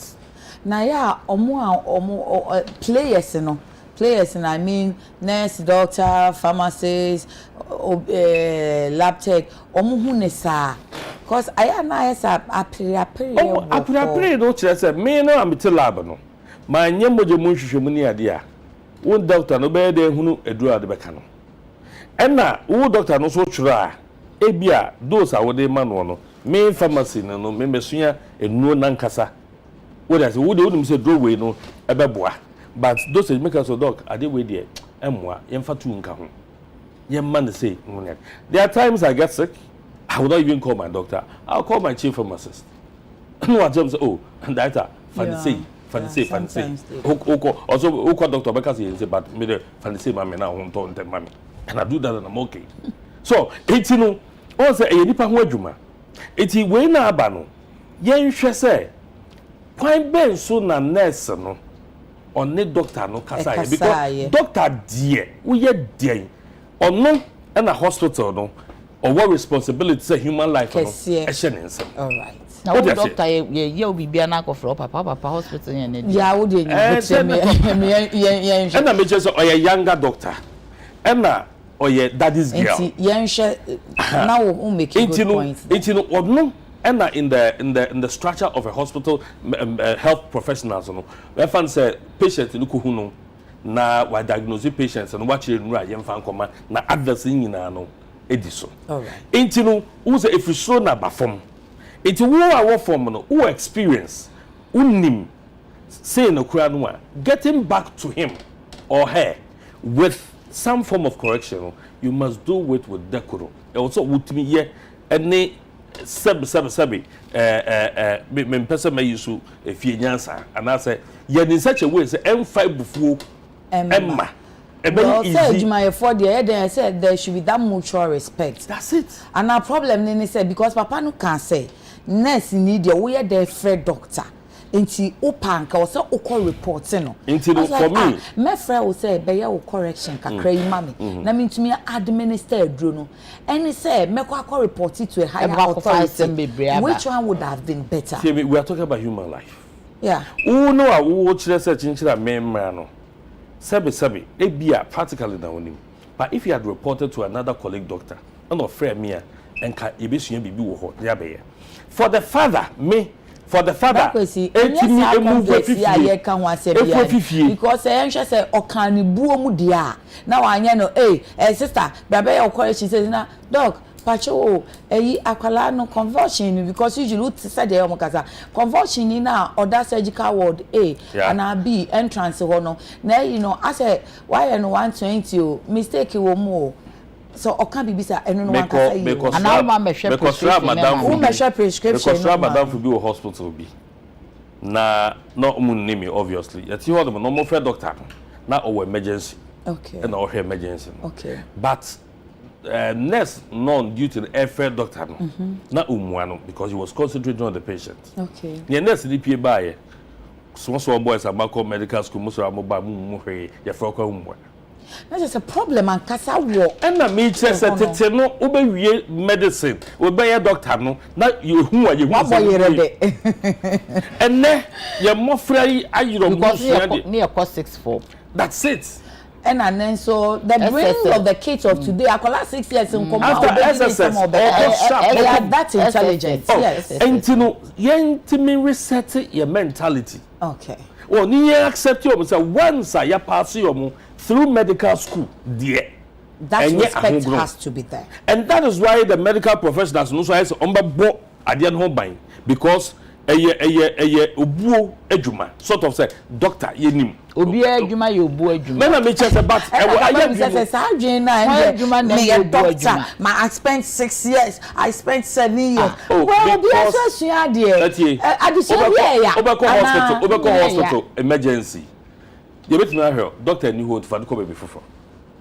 na ya omo players no I mean nurse doctor pharmacist lab tech omo hu ne sa cause aya na esa apre no kire say me no am te lab no ma nye moje mu hwehwemu ni ade a won doctor no be de hunu edura de beka no ena wo doctor no so twura ebia those a wo de ma no me pharmacy no me mesua enuo nankasa wo dey say wo de wonum say draw way no ebeboa but those make us doc ade we there emwa yemfa tu nka ho yemma ne say there are times I get sick I will not even call my doctor I'll call my chief pharmacist no I just say oh and that fancy also doctor because he say but me the fancy mama na ho to ntem mama and I do that and I'm okay so it's no o say e nipa ho adwuma eti we na aba no yen hwe say kwan ben so na nurse no onne doctor no kasa because doctor die we ye die onno na hospital no or what responsibility say human life no e hye ne nsem all right Now doctor ye will be an alcohol for papa hospital and yeah would you and I make just a younger doctor Emma or your daddy's girl now make it or no Emma in the structure of a hospital health professionals no my fan say patient look who know na wa diagnose patients and watch you right yem fan command na adverse no ediso all right intino who say if you show na bafom enti wo a wo form no who experience unim say no kura no getting back to him or her with some form of correction you must do it with decorum also wutimi ye any sebi me pesa me yusu efie nyansa and I say ye in such a way say M5 bufuo Emma. Well, said my for the head I said there should be that mutual respect. That's it. And our problem then said because papa no can say nurse need your we there friend doctor. Inti opanka or say oko reporting no. Inti for me. My friend will say be your correction kakra yi mami. Na me ntumi administer adro no. And say me kwa report it to a higher authority. Which one would have been better? See, we are talking about human life. Yeah. Who know who chire say chinchira memra no. Sebi, ebia practically na onim. But if you had reported to another colleague doctor, and of friend me, and can ebesua bibi wo ho, ya be. For the father, because say okani buo mu dia. Now anya no, sister, baby your correction says na, dog, pacho, akwala no convulsion because usually said the omokasa convulsion in now or that surgical ward and I B entrance no. Now you know I say why no 120 mistake wo more. So okan bibi say eno no one can say you and now madam prescription madam for be hospital be na no name obviously yet you no more fair doctor na or emergency and or emergency okay but nurse non due to the airfare doctor na umwano because he was concentrating on the patient okay the nurse DPA by so boys about medical school most of mu hwe ya froka umwa that's just a problem and kasa wo and na me say tete no obewie medicine obeya doctor no na you hu wa you and ne your mofra yi ayiro mu near cost 64 that's it. And then so the brain of the kids of today, I call 6 years in after SSS, that intelligence. Yes. And you know, you reset your mentality. Okay. Well, you accept you say once you pass you through medical school, dear. That respect has to be there. And that is why the medical professionals know so I say umba adian home buying because obuo adwuma sort of say doctor yenim obi adwuma ye obuo adwuma na me chese but I say sadwen na adwuma na ye doctor I spent 6 years I spent 7 years well obi asua de hospital emergency you bet me here doctor ni hold for the come be fofo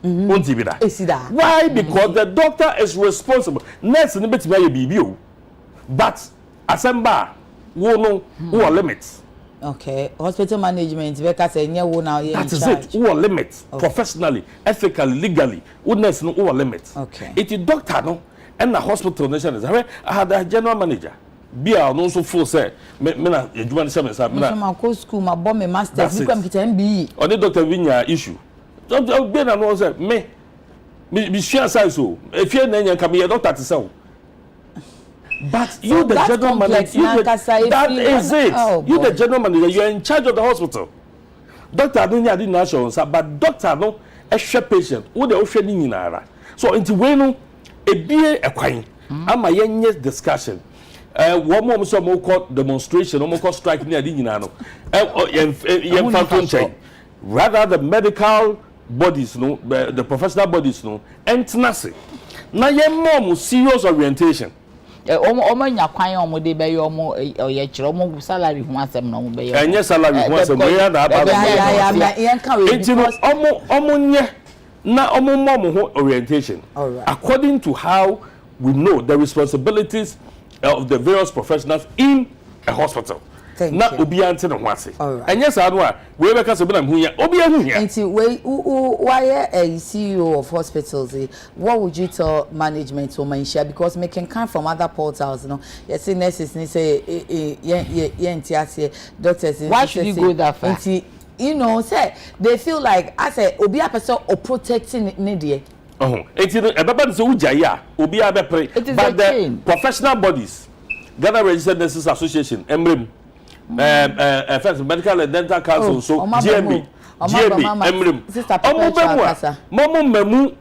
won't be that why because the doctor is responsible nurse ni bet me ye bibi o but asamba wo no wo limits. Okay, hospital management because enya wo now in charge. That is it. Wo limits professionally, ethically, legally. Wo nurse no wo limits. Okay. It is doctor no and the hospital nation is. I had a general manager. Be a no so full say me na eduma say me say me na. My go school my bomb my masters become kita MBE. Only doctor winya issue. Doctor be na no say me share size so. If you na nya ka me doctor to say. But so you the general manager, that is it. Oh, you the general manager, you are in charge of the hospital. Doctor don't need national, but doctor no a share patient. Who the ocean in nara. So into when a be a quine. I'm a young discussion. One more so more called demonstration, more called strike near the Yinano. Rather the medical bodies, no, the professional bodies, no, and nothing. Now your mom serious orientation. Omo nya kwan omo de be yo omo ye kire omo salary ho asem na omo be yo enye salary ho asem we ya na aba yen kan we because omo nye na omo mom ho orientation according to how we know the responsibilities of the various professionals in a hospital na obi ante no ho ase enye sa no a we be ka so bi na hu ya obi ahu ya nti we why a CEO of hospitals what would you tell management to share because me can come from other portals yes nurses ni say doctors why should you go that far say they feel like I say obi a person or protecting ne there ebaba so uja ya obi a be pre but the professional bodies Ghana Registered Nurses Association emrem first medical and dental council so GMB emrem omo memu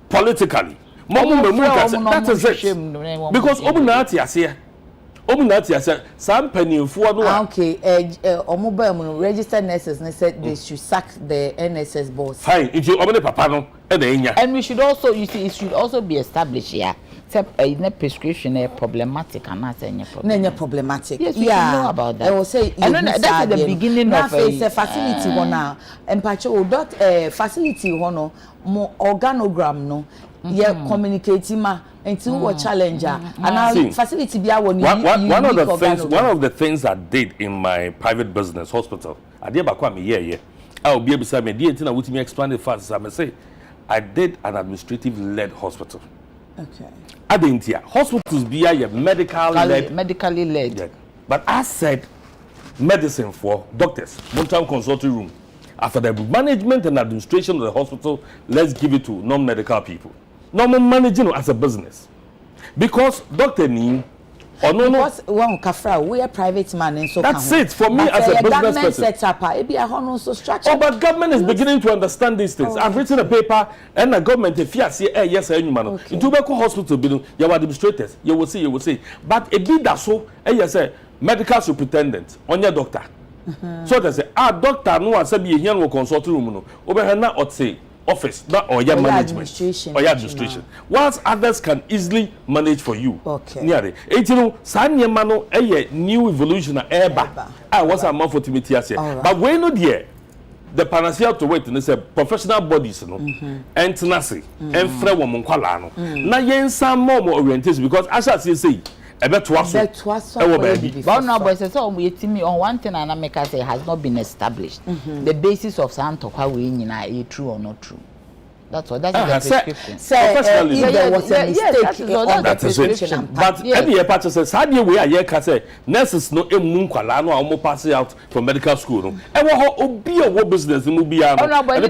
politically momo memu that is it because omo na ati some pennyfo no okay omo ba mu registered nurses they said they should sack the NSS boss fine if you omo papa no and we should also you see it should also be established here a prescription problematic and not any problem. No, problematic. Yes, we know about that. I will say that's the beginning of a facility one now. And patcho facility one more organogram no. Yeah, communicating ma until what challenger and now facility be one of the things I did in my private business hospital. I did back me yeah. I will be able to say me dear with me explain it fast. I say I did an administrative led hospital. Okay. Adentia hospitals be a medically led. Yeah. But I said medicine for doctors, long-term consulting room. After the management and administration of the hospital, let's give it to non-medical people. Normal managing as a business. Because doctor need or because one kafra we are private man and so that's it for me as a business person. Set up it be a hono so structure. Oh, but government is beginning to understand these things. I've written a paper and the government if you say yes anyone into be hospital building your administrators you will see but a bit that so yes medical superintendent on your doctor. So they say doctor no say be here no consulting room no over na or say office that or your management or your administration whilst others can easily manage for you near it you know sanyema no new evolution eba what's a month for timity here but we know there the panacea to wait and say professional bodies no and tenacity and free woman kwala no na yen some more orientation because as I say but no boy say so we me on one thing and make say has not been established the basis of Santokwa we nyina true or not true. That's what that's the prescription. Professionally, there was a mistake on the prescription. But every year, Patrick says, "How do you wear a year?" Say nurses no emu kwala no almost passing out from medical school. No, and what obi a what business no be a no, but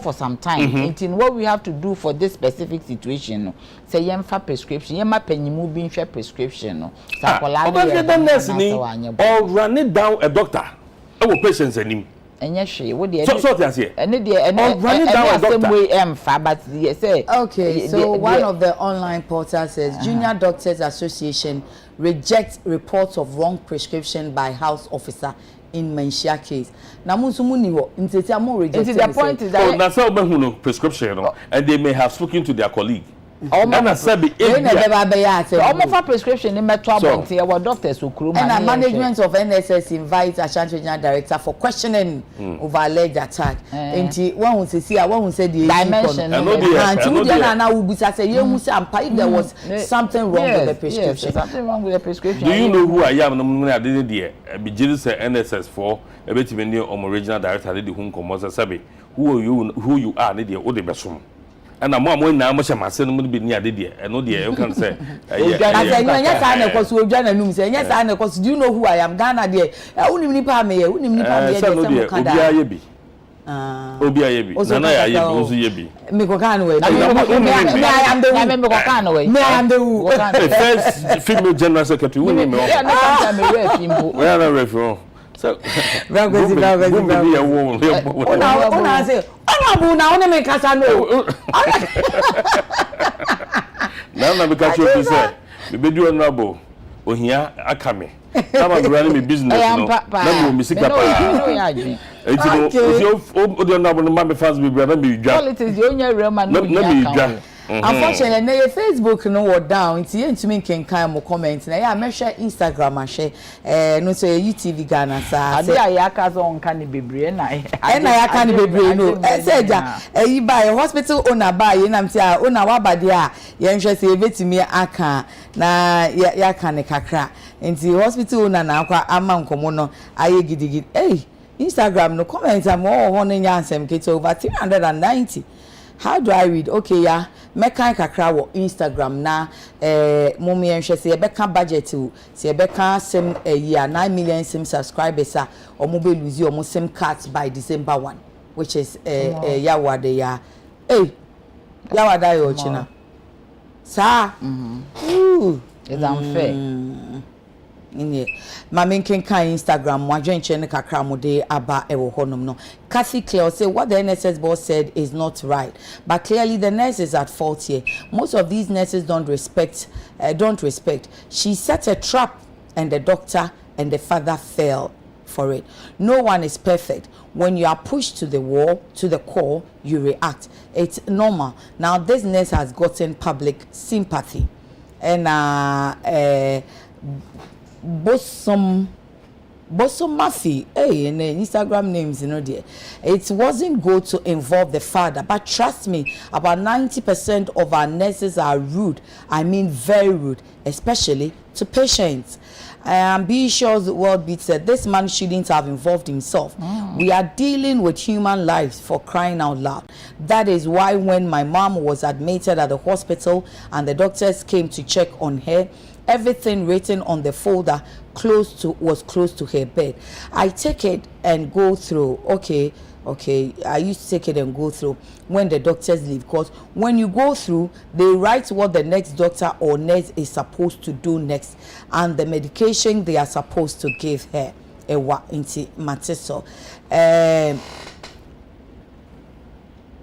for some time. In what we have to do for this specific situation, say yemfa prescription, yema penyimu bin share prescription. No, or run it down a doctor. Our patients and him. So that's here. And running down the same way but yes, okay. So one of the online portals says Junior Doctors Association rejects reports of wrong prescription by house officer in Menshia case. Now, the point is that prescription, and they may have spoken to their colleague. And a prescription in Metro our doctors who crew and management of NSS invites Ashanti Regional Director for questioning over alleged attack. And one who see one who said the dimension if there was something wrong with the prescription. Something wrong with the prescription. Do you know who I am? I didn't hear. Be NSS for a bit of regional director did whom commerce sabi who you are the Odebesum. And I'm more now much my son would be near the dear and no dear you can say yes I know yes I know because do you know who I am Ghana dear only me pa me Obi Nana Yebi me ko kan we I am the first female general secretary we me we are referee so Ona say honorable na one make us know na because you say we do honorable ohia akame na ma run me business no na me sika pa o do honorable no ma fans be brother me dwa politics the only real man no dwa. Unfortunately, na your Facebook no were down. It's you to me can kind of comment. Na yeah, me share Instagram, I share. No so UTV Ghana sa. Ade ayaka so onka ni bebre na. Na ayaka ni bebre no. Say ja, you buy hospital owner buy na mtia owner wa bade a ye nhwe say ebetimi aka na ya ka ne kakra. Nti hospital na akwa ama nkomo no aye gidigidi. Hey, Instagram no comment am ho no nya ansem kete over 390. How do I read? Okay, yeah. Mekan kakra wo Instagram na mummy enhwe se ebeka budget o se ebeka sim year 9 million sim subscribers a omo be lose omo sim cards by December 1, which is yawade ya. Hey, yawada yo china. Sa. It's unfair. Inye mama kan Instagram mo adwenche ne kakra mo de aba ewo honom no. Kathy Claire say what the NSS boss said is not right, but clearly the nurse is at fault here. Most of these nurses don't respect. She set a trap and the doctor and the father fell for it. No one is perfect. When you are pushed to the wall, to the core, you react. It's normal. Now this nurse has gotten public sympathy and Bosom Murphy, hey, and Instagram names, you know, dear. It wasn't good to involve the father, but trust me, about 90% of our nurses are rude. I mean, very rude, especially to patients. B. Shaw's World Beat said this man shouldn't have involved himself. We are dealing with human lives, for crying out loud. That is why when my mom was admitted at the hospital and the doctors came to check on her, everything written on the folder was close to her bed. I take it and go through. Okay. I used to take it and go through when the doctors leave, because when you go through, they write what the next doctor or nurse is supposed to do next and the medication they are supposed to give her. Inti Matiso.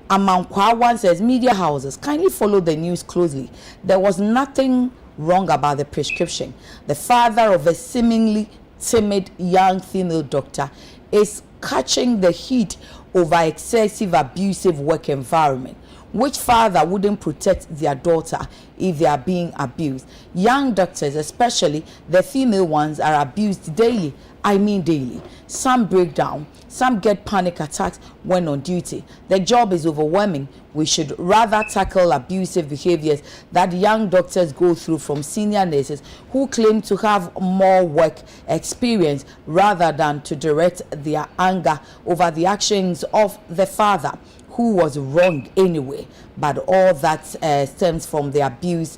Amankwa one says, media houses, kindly follow the news closely. There was nothing wrong about the prescription. The father of a seemingly timid young female doctor is catching the heat over excessive abusive work environment. Which father wouldn't protect their daughter if they are being abused? Young doctors, especially the female ones, are abused daily. I mean daily. Some break down. Some get panic attacks when on duty. The job is overwhelming. We should rather tackle abusive behaviors that young doctors go through from senior nurses who claim to have more work experience, rather than to direct their anger over the actions of the father, who was wrong anyway, but all that stems from the abuse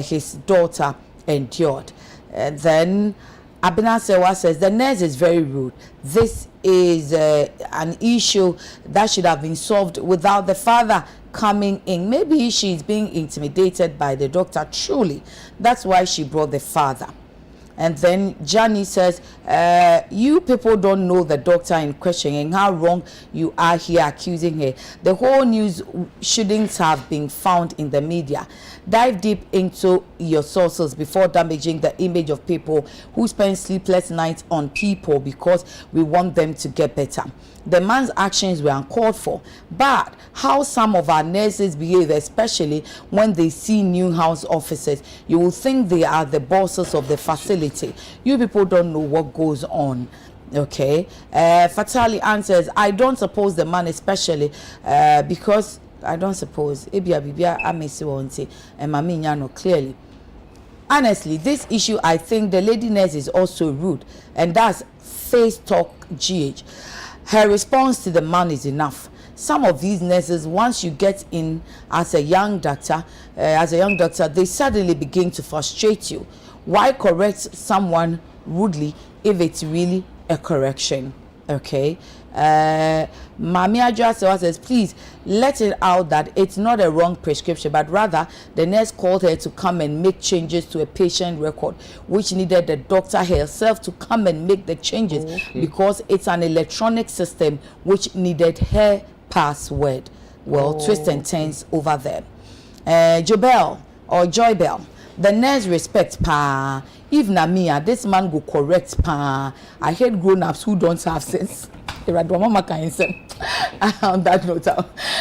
his daughter endured. Then Abinasewa says the nurse is very rude. This is an issue that should have been solved without the father coming in. Maybe she's being intimidated by the doctor. Truly, that's why she brought the father. And then Johnny says, you people don't know the doctor in question and how wrong you are here accusing her. The whole news shouldn't have been found in the media. Dive deep into your sources before damaging the image of people who spend sleepless nights on people because we want them to get better. The man's actions were uncalled for, but how some of our nurses behave, especially when they see new house officers, you will think they are the bosses of the facility. You people don't know what goes on. Okay. Fatali answers, I don't suppose the man, especially because I don't suppose clearly. Honestly, this issue, I think the lady nurse is also rude, and that's face talk GH. Her response to the man is enough. Some of these nurses, once you get in as a young doctor, they suddenly begin to frustrate you. Why correct someone rudely if it's really a correction? Okay. Mami Adra says, please let it out that it's not a wrong prescription, but rather the nurse called her to come and make changes to a patient record, which needed the doctor herself to come and make the changes because it's an electronic system which needed her password. Well, twist and turns over there. Joybell, the nurse respect pa. If na me, this man go correct pa. I hate grown-ups who don't have sense. On that note,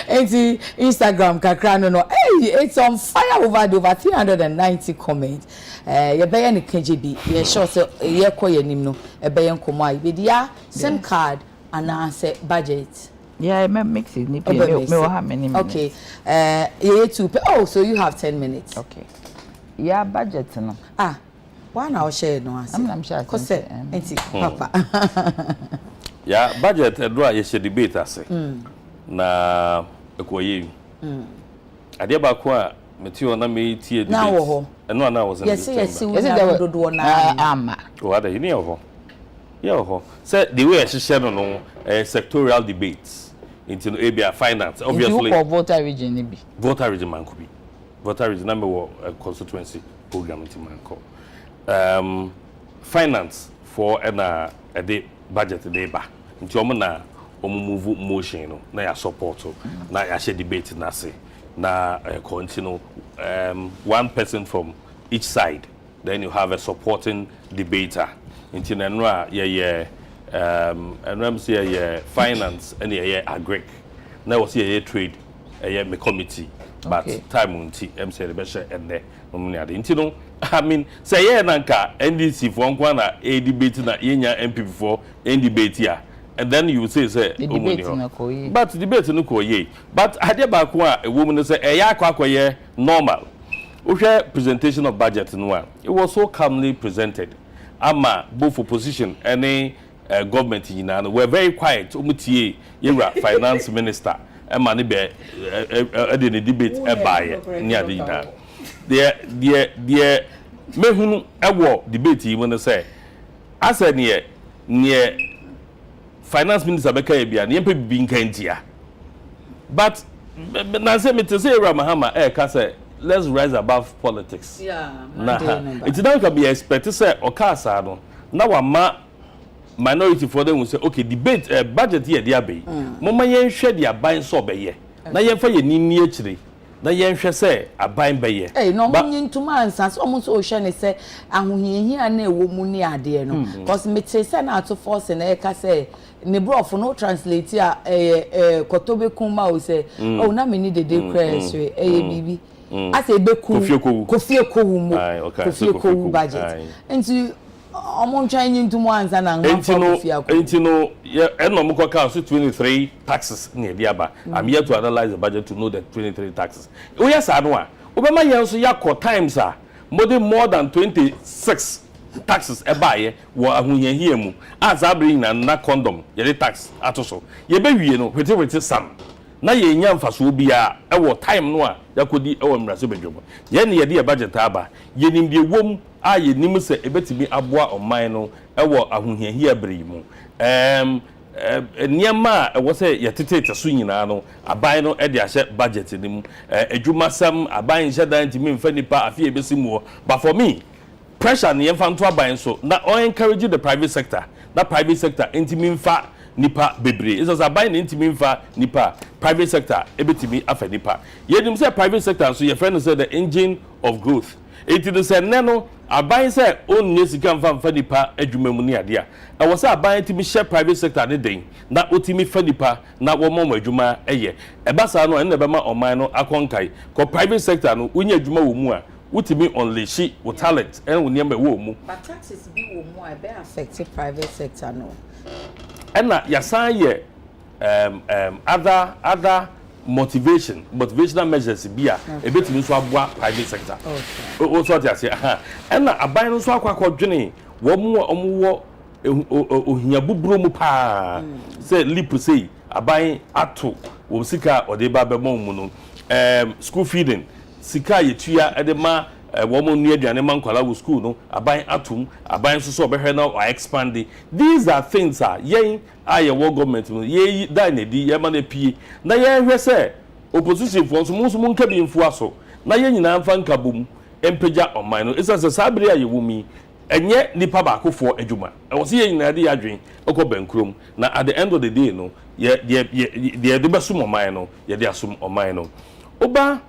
Instagram kakra no. Hey, it's on fire over 390 comments. You buy any KGB. You sure so you call your name no. You buy any komai. Be dia SIM card and answer budget. Yeah, I mix it. Okay. You 2. Oh, so you have 10 minutes. Okay. Yeah, budget no. Why now share no answer? I'm sure. Cause enti papa. Yeah, budget e do a ye share debate ase. Na ekoye. Ade ba ko a meti ona me tie debate. Na wo ho. Eno na was in. Yes, we do na ama. O ada you near ho. Yeah ho. Say the way she share no sectorial debates into ABA finance obviously. You voter region be. Voter region man could be. Voter region number constituency program into man call. Finance for a day budget day back. Into na move motion no na ya support na ya share debate na say na continue one person from each side, then you have a supporting debater into na and I'm say finance and agric na was here trade me committee but time unti say the best and there no I mean say nanka NDC for one na a debate na yenya MP before end debate here. And then you say but debate no ko ye but ade ba ko a woman say e normal we presentation of budget no it was so calmly presented ama both opposition and government no were very quiet omutie yewra finance minister ema ne be the debate e baaye ni ade yina the mehunu ewo debate yi no say asa ne finance minister beka ebia ne yempe bibi nkantia but na say me to say Mahama ka say let's rise above politics it don't can be expected say okasa no na wa ma minority for them will say okay debate budget here dia be mama yen hwe dia ban so be ye na yen fa ye nini akire na yen hwe say aban be ye no munyi ntuma ansa so mo so hwe ne say ahohiahia na ewo mu ni ade no because me say na ato force na e ka say ne brofo no translate a kotobe kuma o say oh na me ni de crash bibi as e be ku kofie kowu mu kofie kowu budget nti omon change into one and no enom ko ka so 23 taxes near diaba I'm here to analyze the budget to know that 23 taxes we yes anu a obema yen so yakọ times more than 26 taxes e baaye wo ahohiahia mu as abri na condom ye tax atoso ye be wie no wete sam na ye nya mfaso bia e wo time no a yakodi e wo mraso bedwobo ye ne ye de budget aba ye nim de wom a ye nim se ebetimi aboa oman no e wo ahohiahia bere mu niema e wo se ye tetete so nyina no aban no e de ahye budget ni mu adwumasam aban hye dan timi mfa nipa afie ebesimu but for me pressure ne yemfa nto aban so na o encourage the private sector that private sector intimi mfa nipa bebre is as aban ne intimi mfa nipa private sector ebetimi afa nipa yedim say private sector so your friend say the engine of growth it is say neno aban say onye sika mfa nipa adwumamu ne ade a e wo say aban timi share private sector ne den na otimi fa nipa na wo mom adwuma eye e basa no ene be ma oman no akonkai ko private sector no unya adwuma wo mu a utimi unleash wo talent and wo niam be wo mu but taxes be wo mu be affect private sector no and na yasan ye other motivational measures be a betimi so aboa private sector o so ati ase and na aban no so akwadwene wo mu omuwo ohia buburo mu pa say lip say aban ato wo sika ode ba be mu no school feeding sika yetua edema womo nu aduane man kwala wo school no aban atum aban so obehwe na o expand. These are things yen aye wo government no ye da na di ye ma na pie na ye hwe se opposition for so mun ka bi mfu aso na ye nyina mfa nka bom empeja oman no isa se sabere aye wo mi enye nipa ba akofo adwuma e wo se ye nyina de adwen okọ bankrom na at the end of the day no ye de besum oman no ye de asum oman no oba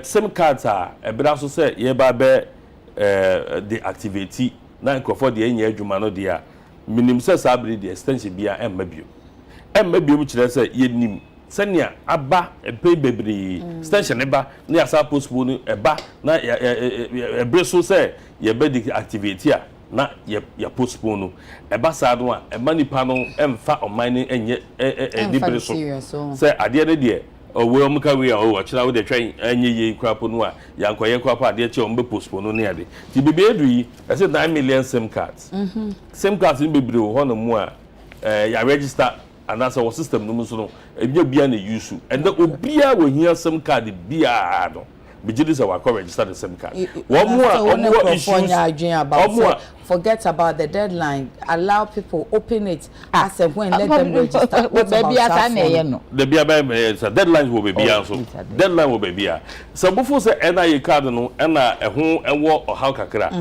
SIM cards ebra so say ye ba be the activity na nkofo de enya adwuma no de a minim say sabri the extension bia emma bio mu kire say ye nim senia aba ebe bebre extension ne ba na ya sa postpone eba na ebre so say ye be the activity a na ya postpone eba sa do a ema nipa no emfa oman enye libre so say ade ne de we omka we o chira we dey twen anye ye kwapo no a yankoye kwapo ade che ombe postpone no ade ti bebe edu yi I say 9 million SIM cards SIM cards in bebre ho no mu a ya register and that's our system no so no ebia bia na use and obia wo hia SIM card bia no Bijili say we register the SIM card. One more issues. Forget about the deadline. Allow people open it as and when let them register. The deadlines will be also. Deadline will be here. So before say NIA card no na ehun enwo ohaw kakra.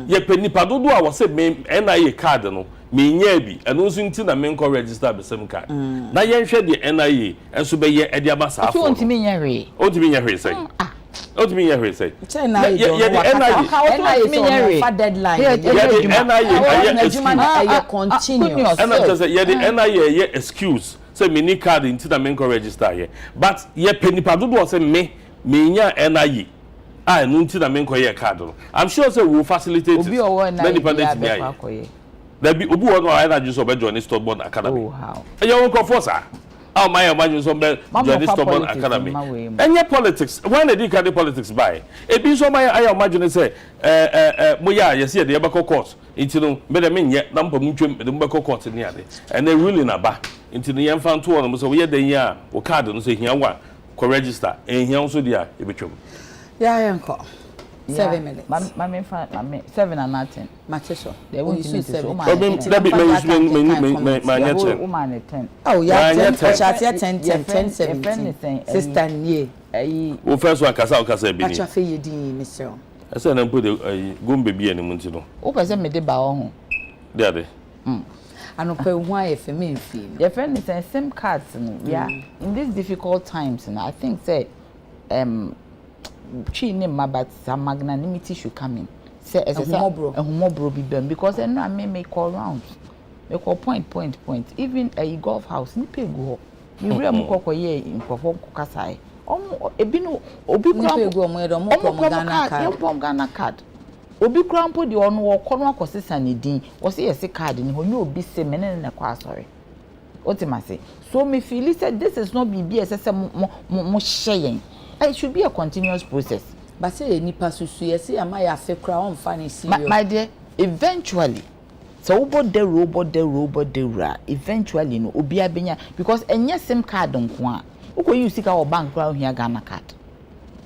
Ye penipa dodo a wo say NIA card no me nya bi eno nso nti na me register the SIM card. Na ye hwe the NIA enso be ye e dia ba sa afọ. Ontimi nya hwe. Ontimi nya hwe say. What do you mean here say? NIA deadline. NIA continuous. And I say the NIA excuse. Say me need card into the main register here. But ye penny padudu say me nya NIA. Ah, no into the main card. I'm sure say we will facilitate it. Independent me. There be obu one I just obey join Stubborn Academy. Oh how. And you won't confess sir. Oh my imagine some join Stubborn Academy. And your politics when they did the politics by it be so my I imagine say moya you see the abako court into no better mean yet number mutwem the abako court near there and they really na ba into the infant to on so we the year o card no say here one ko register and here also there e betwem yeah yanko 7 minutes mama 7 and 10 macheso they won't use 7 my 10 oh yeah 10 sister nie o first one kasa bi ni acha fe yedi mr I say na put the gombe bi eni munti no o pese me de ba ho there anope hu ayefe me mfi your friend is SIM cards no yeah in these difficult times and I think say but some magnanimity should come in. Say as a humobro be done because I know I may call rounds. They call point. Even a golf house, ni pay go. You real mukoko ye in Kofo Kasai. Ebino Obi go mo Ghana card. Obi Crampo the on war corner consistent din was a card in who you be say menen na kwa sorry. Ultimately. So me feel said this is not BBS mo sharing. It should be a continuous process. But say nipa susu ye say am I afa kra on fa serious. My dear, eventually so robot the eventually no obi abenya because enye SIM card nko a uko use ka o bank kra ohia Ghana card.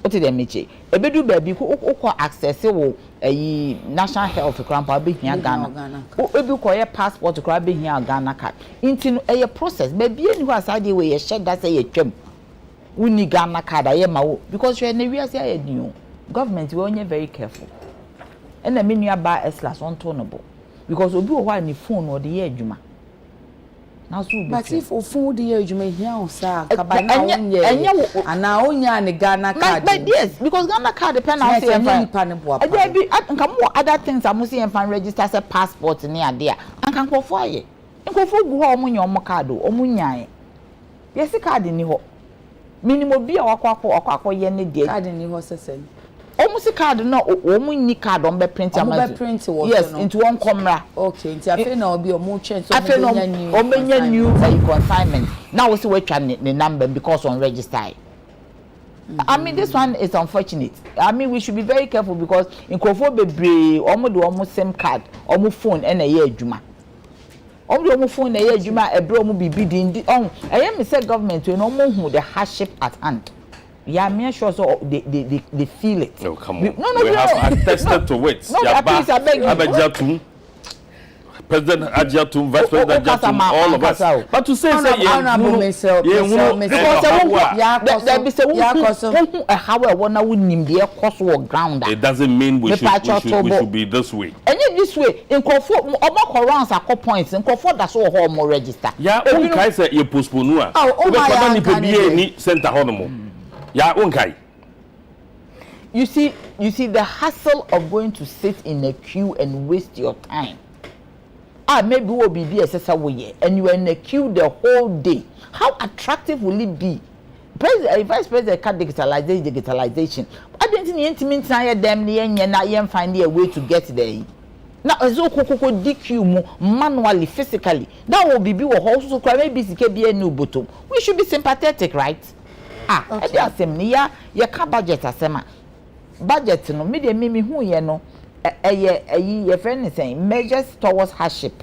What dey meche? Ebedu baabi ko access wo national health kra mpa be hia Ghana. Obi ko ye passport kra be hia Ghana card. Inti no eye process baabi eni ho asade we ye share that say ye twam. We need Ghana card because you're in the real say new government we only very careful. And the menu buy S untonable because obi o wa ni phone or the year juma. Now so but if o phone the year juma here on sa kabana onye and na onya ni Ghana card. But yes because Ghana card depend on say there be other things am say fan register as a passport ni ade a anka nkofo aye. Nkofo gu ho omunye omo card o omunyan. Yes card ni ho. Minimum be a ye ne de card ni ho sesen almost card no omu ni card on be print yes into one camera okay nti afi na obi omu chen so omenya new consignment now we see we try the number because on register I mean this one is unfortunate. I mean we should be very careful because in Kofo bebre omu do omu SIM card omu phone and a year adwuma omu phone na ye adwuma ebro omu bibi din on me say government we no mo hu the hardship at hand. Yeah, me sure so they feel it. No, come on. No, we have attested to it. No, President Ajatum, Vice President Ajatum, all of us. But to say it doesn't mean we should be this way. And this way, in Kofo, points, in Kofo, that's all home register. Yeah, okay, say you postpone. Yeah, okay. You see the hassle of going to sit in a queue and waste your time. Maybe we'll be SSA and you are in a queue the whole day. How attractive will it be? Vice President can't digitalization. I didn't think them find a way to get there. Now, as well, DQ manually, physically. That will be also maybe new bottom. We should be sympathetic, right? e dey asem ni ya ka budget asema budget no me dey me hu ye no ye friend is saying measures towards hardship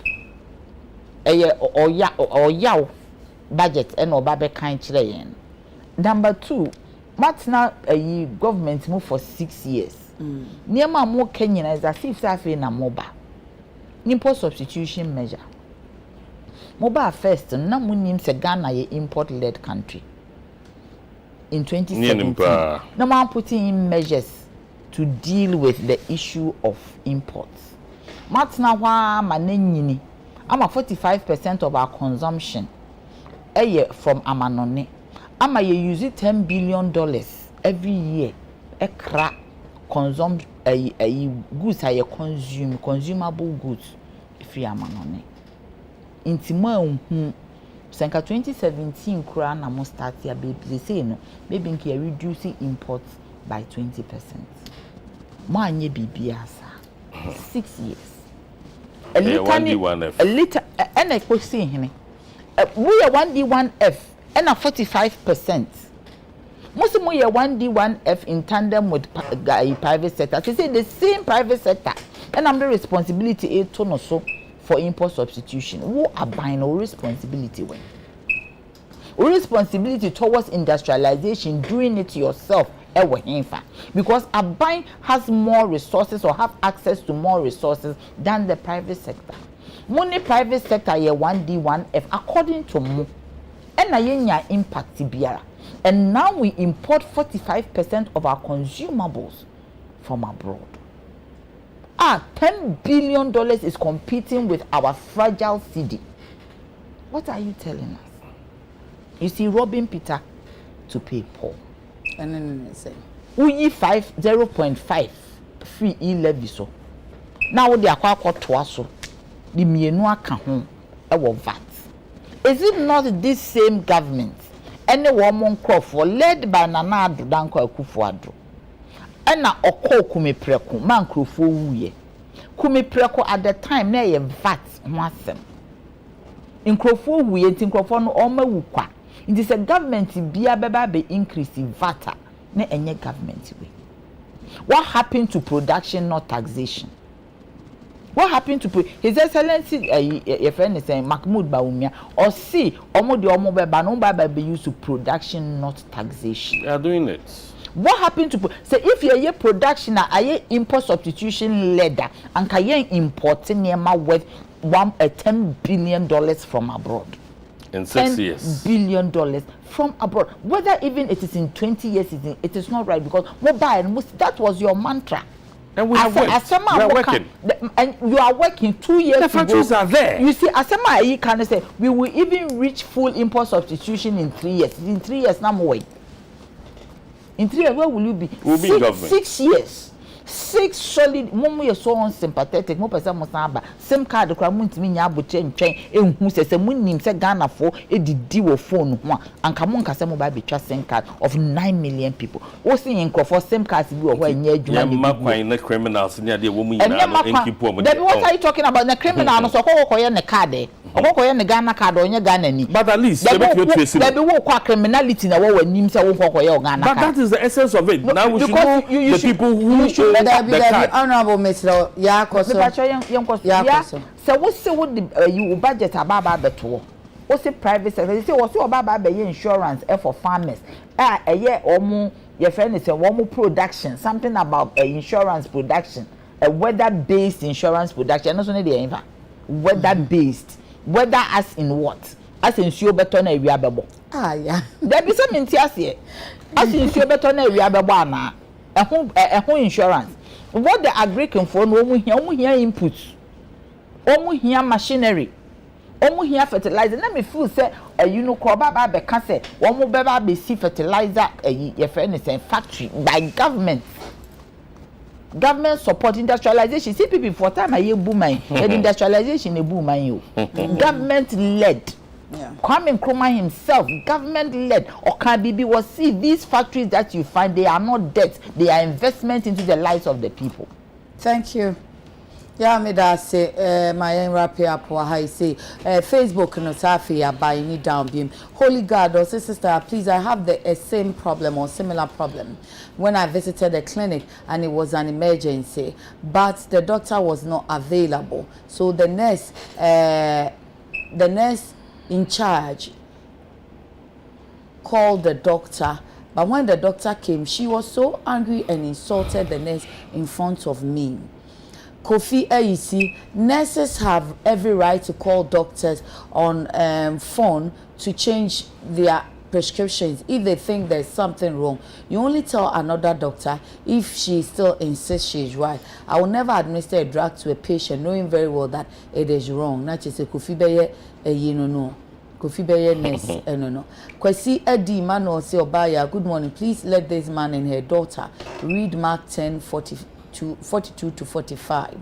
oya budget and oba be kan kire yen. Number 2, matna government move for 6 years. Niema mo Kenya is as if safe na moba. Import substitution measure. Moba first na munim se Ghana ye import led country. In 2017, no man putting in measures to deal with the issue of imports. Matna wa manenyini. Ama 45% of our consumption from Amanone. Ama you use $10 billion every year. Ekra consume goods are consumable goods if you Amanone. Intima Senka 2017 kura na mo start ya baby they say no maybe nke reducing imports by 20%. Mo anye bibiasa 6 years. A liter and I could see him. We are 1D1F and a 45%. Most of we are 1D1F in tandem with private sector. They say the same private sector and I'm the responsibility a ton or so for import substitution. Who are buying no responsibility when? Responsibility towards industrialization, doing it yourself. Because a bank has more resources or have access to more resources than the private sector. Money private sector ye 1D1F according to mo. And na impact biara. And now we import 45% of our consumables from abroad. $10 billion is competing with our fragile cedi. What are you telling us? You see, robbing Peter to pay Paul. And then say, we 0.5 free e-levy so. Now they are quite to so. The mienu aka ho e VAT. Is it not this same government? Any woman for led by Nana Addo Dankwa Akufo-Addo. And na oko Kume Preko man krofo wuye. Kume Preko at the time na ye VAT ho asem. Nkrofo wuye nti nkrofo no oma wukwa. It is a government bia beba be increase VAT na enye government way. What happened to production not taxation? What happened to His Excellency your friend is saying Mahmoud Bawumia or see omo de omo beba no baba be used to production not taxation. They are doing it. What happened to say if you production na aye import substitution leather and kaye importing nema worth $10 billion from abroad. In 6 years. $10 billion from abroad. Whether even it is in 20 years, it is not right because mobile, that was your mantra. And we are working. And you are working 2 years the factories ago. Are there. You see, Asema Ayi can say, we will even reach full import substitution in 3 years. In 3 years, now more. In 3 years, where will you be? We'll be in government. 6 years. 6 solid momo ye so unsympathetic mo pesa mo samba same card kra mo ntimi nya aboche ntwen ehun se munim se Ghana fo edidi wo phone ho anka mo nka se mo ba betwa same card of 9 million people wo se yen krofo same card bi wo ho anya adwuma ne makwan na criminals ne ade wo mu nyina no enkipo mo de what are you talking about the criminal no so kokoye ne card okokoye ne Ghana card onye Ghana ni but at least they make you trace it there be wo kwa criminality na wo wanim se wo kokoye Ghana card but that is the essence of it. Now we should know the people who should the honorable Mr. Yakoso. So what say what you budget ababa beto? What say private sector? They say what say ababa be insurance for farmers. A year omu your friend is a omu production, something about insurance production, a weather based insurance production. Not only the weather based, weather as in what? As in sure beto na area bebo. Yeah. There be some in here. As in sure beto na area bebo na. A insurance. What the agrican for no here input, here machinery, here fertilizer. Let me feel say you know crop be can say one more beba be see fertilizer your friend is saying factory by government. Government support industrialization. See people for time I boom industrialization a boom you. Government led. Yeah. Kwame Nkrumah himself, government led, or Kabibi was see these factories that you find, they are not debt, they are investment into the lives of the people. Thank you. Yeah, me that say my wrap up or how you say Facebook no safi ya buy me down beam. Holy God or sister, please, I have the same problem or similar problem when I visited the clinic and it was an emergency, but the doctor was not available. So the nurse in charge called the doctor, but when the doctor came, she was so angry and insulted the nurse in front of me. Kofi AEC, nurses have every right to call doctors on phone to change their prescriptions if they think there's something wrong. You only tell another doctor if she still insists she's right. I will never administer a drug to a patient knowing very well that it is wrong. Not just a Kofi Beye, no. Kofi Beye nurse, no. Kwesi Edi Mano say Obaya, good morning. Please let this man and her daughter read Mark 10:42 to 45.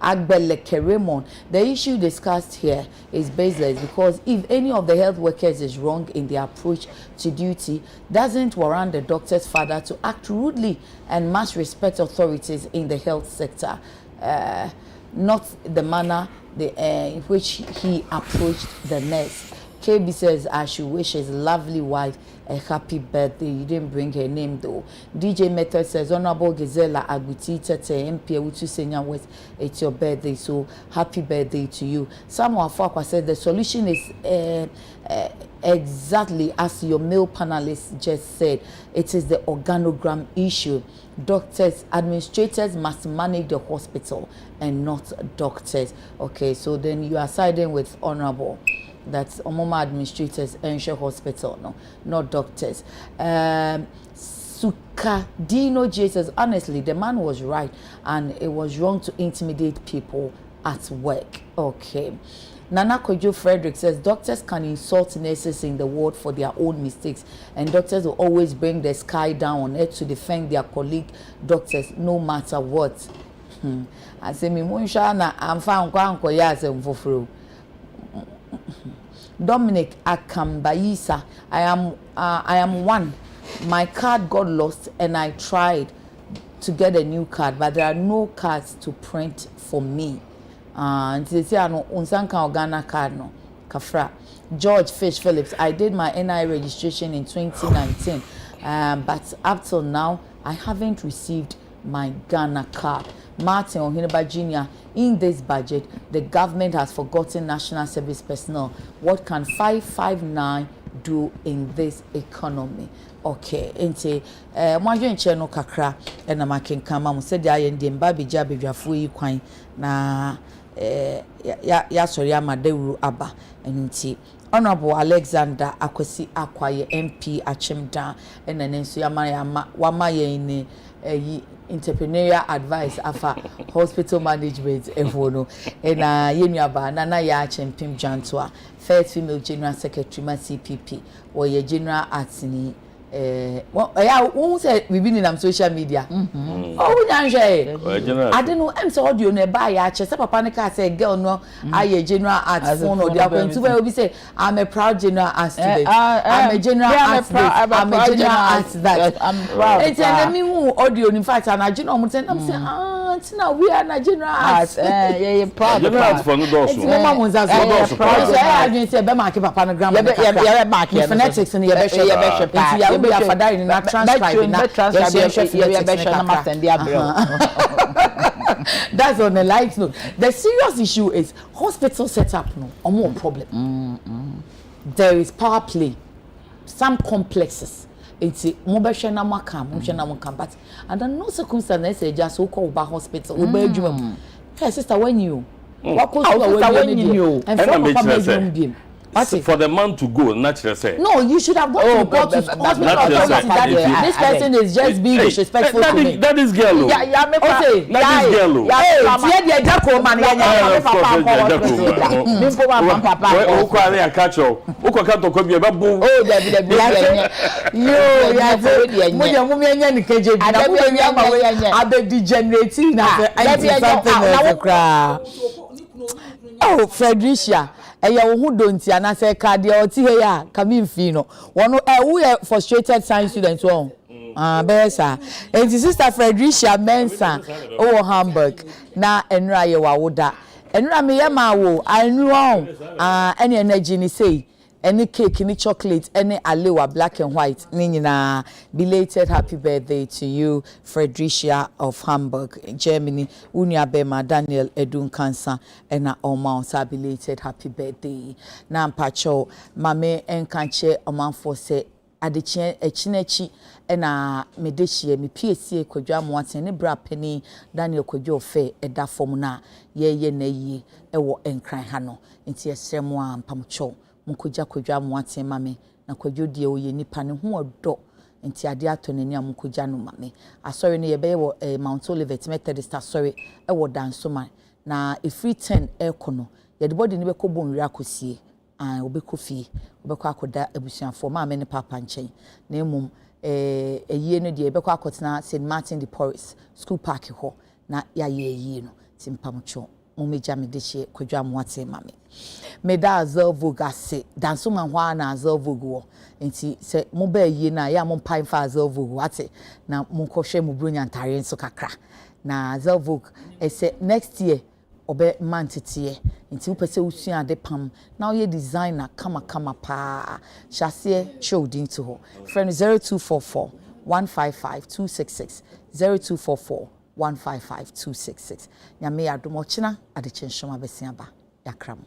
Adekye Raymond, the issue discussed here is baseless because if any of the health workers is wrong in their approach to duty, doesn't warrant the doctor's father to act rudely and must respect authorities in the health sector, not the manner in which he approached the nurse. KB says I should wish his lovely wife a happy birthday. You didn't bring her name though. DJ Method says Honorable Gazella Aguti Tete MP Wutu Senya West, it's your birthday, so happy birthday to you. Samuel Fakwa said the solution is exactly as your male panelist just said. It is the organogram issue. Doctors, administrators must manage the hospital and not doctors. Okay, so then you are siding with Honorable. That's Omoma administrators ensure hospital, no, not doctors. Sukadino Jesus, honestly, the man was right, and it was wrong to intimidate people at work. Okay. Nana Kojo Frederick says doctors can insult nurses in the ward for their own mistakes, and doctors will always bring the sky down on earth to defend their colleague doctors, no matter what. I say me munsha na amfa nkwa ya se mfoforo. Dominic Akambaisa, I am one. My card got lost and I tried to get a new card, but there are no cards to print for me. And they say I no unsanka Ghana card no kafra. George Fish Phillips, I did my NI registration in 2019, but up till now I haven't received my Ghana card. Martin Ohineba Jr., in this budget, the government has forgotten national service personnel. What can 559 do in this economy? Okay, ente mwajo nche no kakra na makenkama mu said aye ndie mba beja bedwafo yi kwan na ya sori amadewuru aba enti Honorable Alexander Akwesi Akwaye MP Achimda ena nenso ya wama ye ni entrepreneurial advice afa hospital management efono ena yenuaba nana ya Chempim Jantoa first female general secretary ma CPP or ye general atini yeah who say we been in social media oh nyanhwe I don't know am say audio na buy ya che say papa ne ka say girl no aye general arts phone or they are going to where we say I'm a proud general arts student I'm a general arts I'm a general arts that I'm proud and then me who audio in fact and I general am say now we are na general arts yeah proud general arts for no doors so mama mo za so proud I just say be mark papa no grammar yeah mark phonetics in your be we are father in that transcribe that's on the light note. The serious issue is hospital setup no or more problem. There is power play, some complexes. It's mobile na mwaka but and then no circumstances say just so call hospital hey sister when you what goes when you and from for the man to go, naturally say. No, you should have gone to hospital. This person is just being disrespectful to me. That is girl. Yeah, okay. That is girl. Oh, Fredericia. Eya wo hu donti anase card ya oti he ya come in fi no wono we frustrated science students won Besa. And sister Fredericia Mensa oh Hamburg na enra ye wa woda. Enra me yama wo anu any energy ni say any cake any chocolate any alewa black and white ni nyina belated happy birthday to you Fredericia of Hamburg Germany unia bema Daniel Edun Cancer ena oma sa belated happy birthday na mpacho mame enkanche omanfo se Adekye echinachi ena medeshie me PSC kwadwa moaten ne bra pani Daniel kwadwo fe eda fom na ye na yi ewo enkran ha no nti esremu a mpamcho mukogya kwadwa moaten mame na kwadwo die oye nipa ne ho odo nti ade ato nani a mukogya no mame asori ne ye be wo Mount Olivet Methodist asori ewo Nsroma na free 10 ekono ye de body ne be kobon wi akosie obekɔ fie obekɔ akoda abusuafo ma ne papa nkyɛn na emum eyie no de ebekɔ akotena St Martin de Porres school park ho na ya ye eyie no timpamcho mumeja medehye kwadwa moate mame meda azelvogue ase Nsroma hwa na azelvogue wo nti se mo ba eyie na ya mo pan fa azelvogue wate na mo kɔhwɛ mo bronya ntare nso kakra na azelvogue ese next year obe mantete nti upese usua ade pam na ye designer kama pa chassis chodin to ho friend 0244 155 266 0244 155 266 nyame adomo china Adekye Nsroma besia ba yakram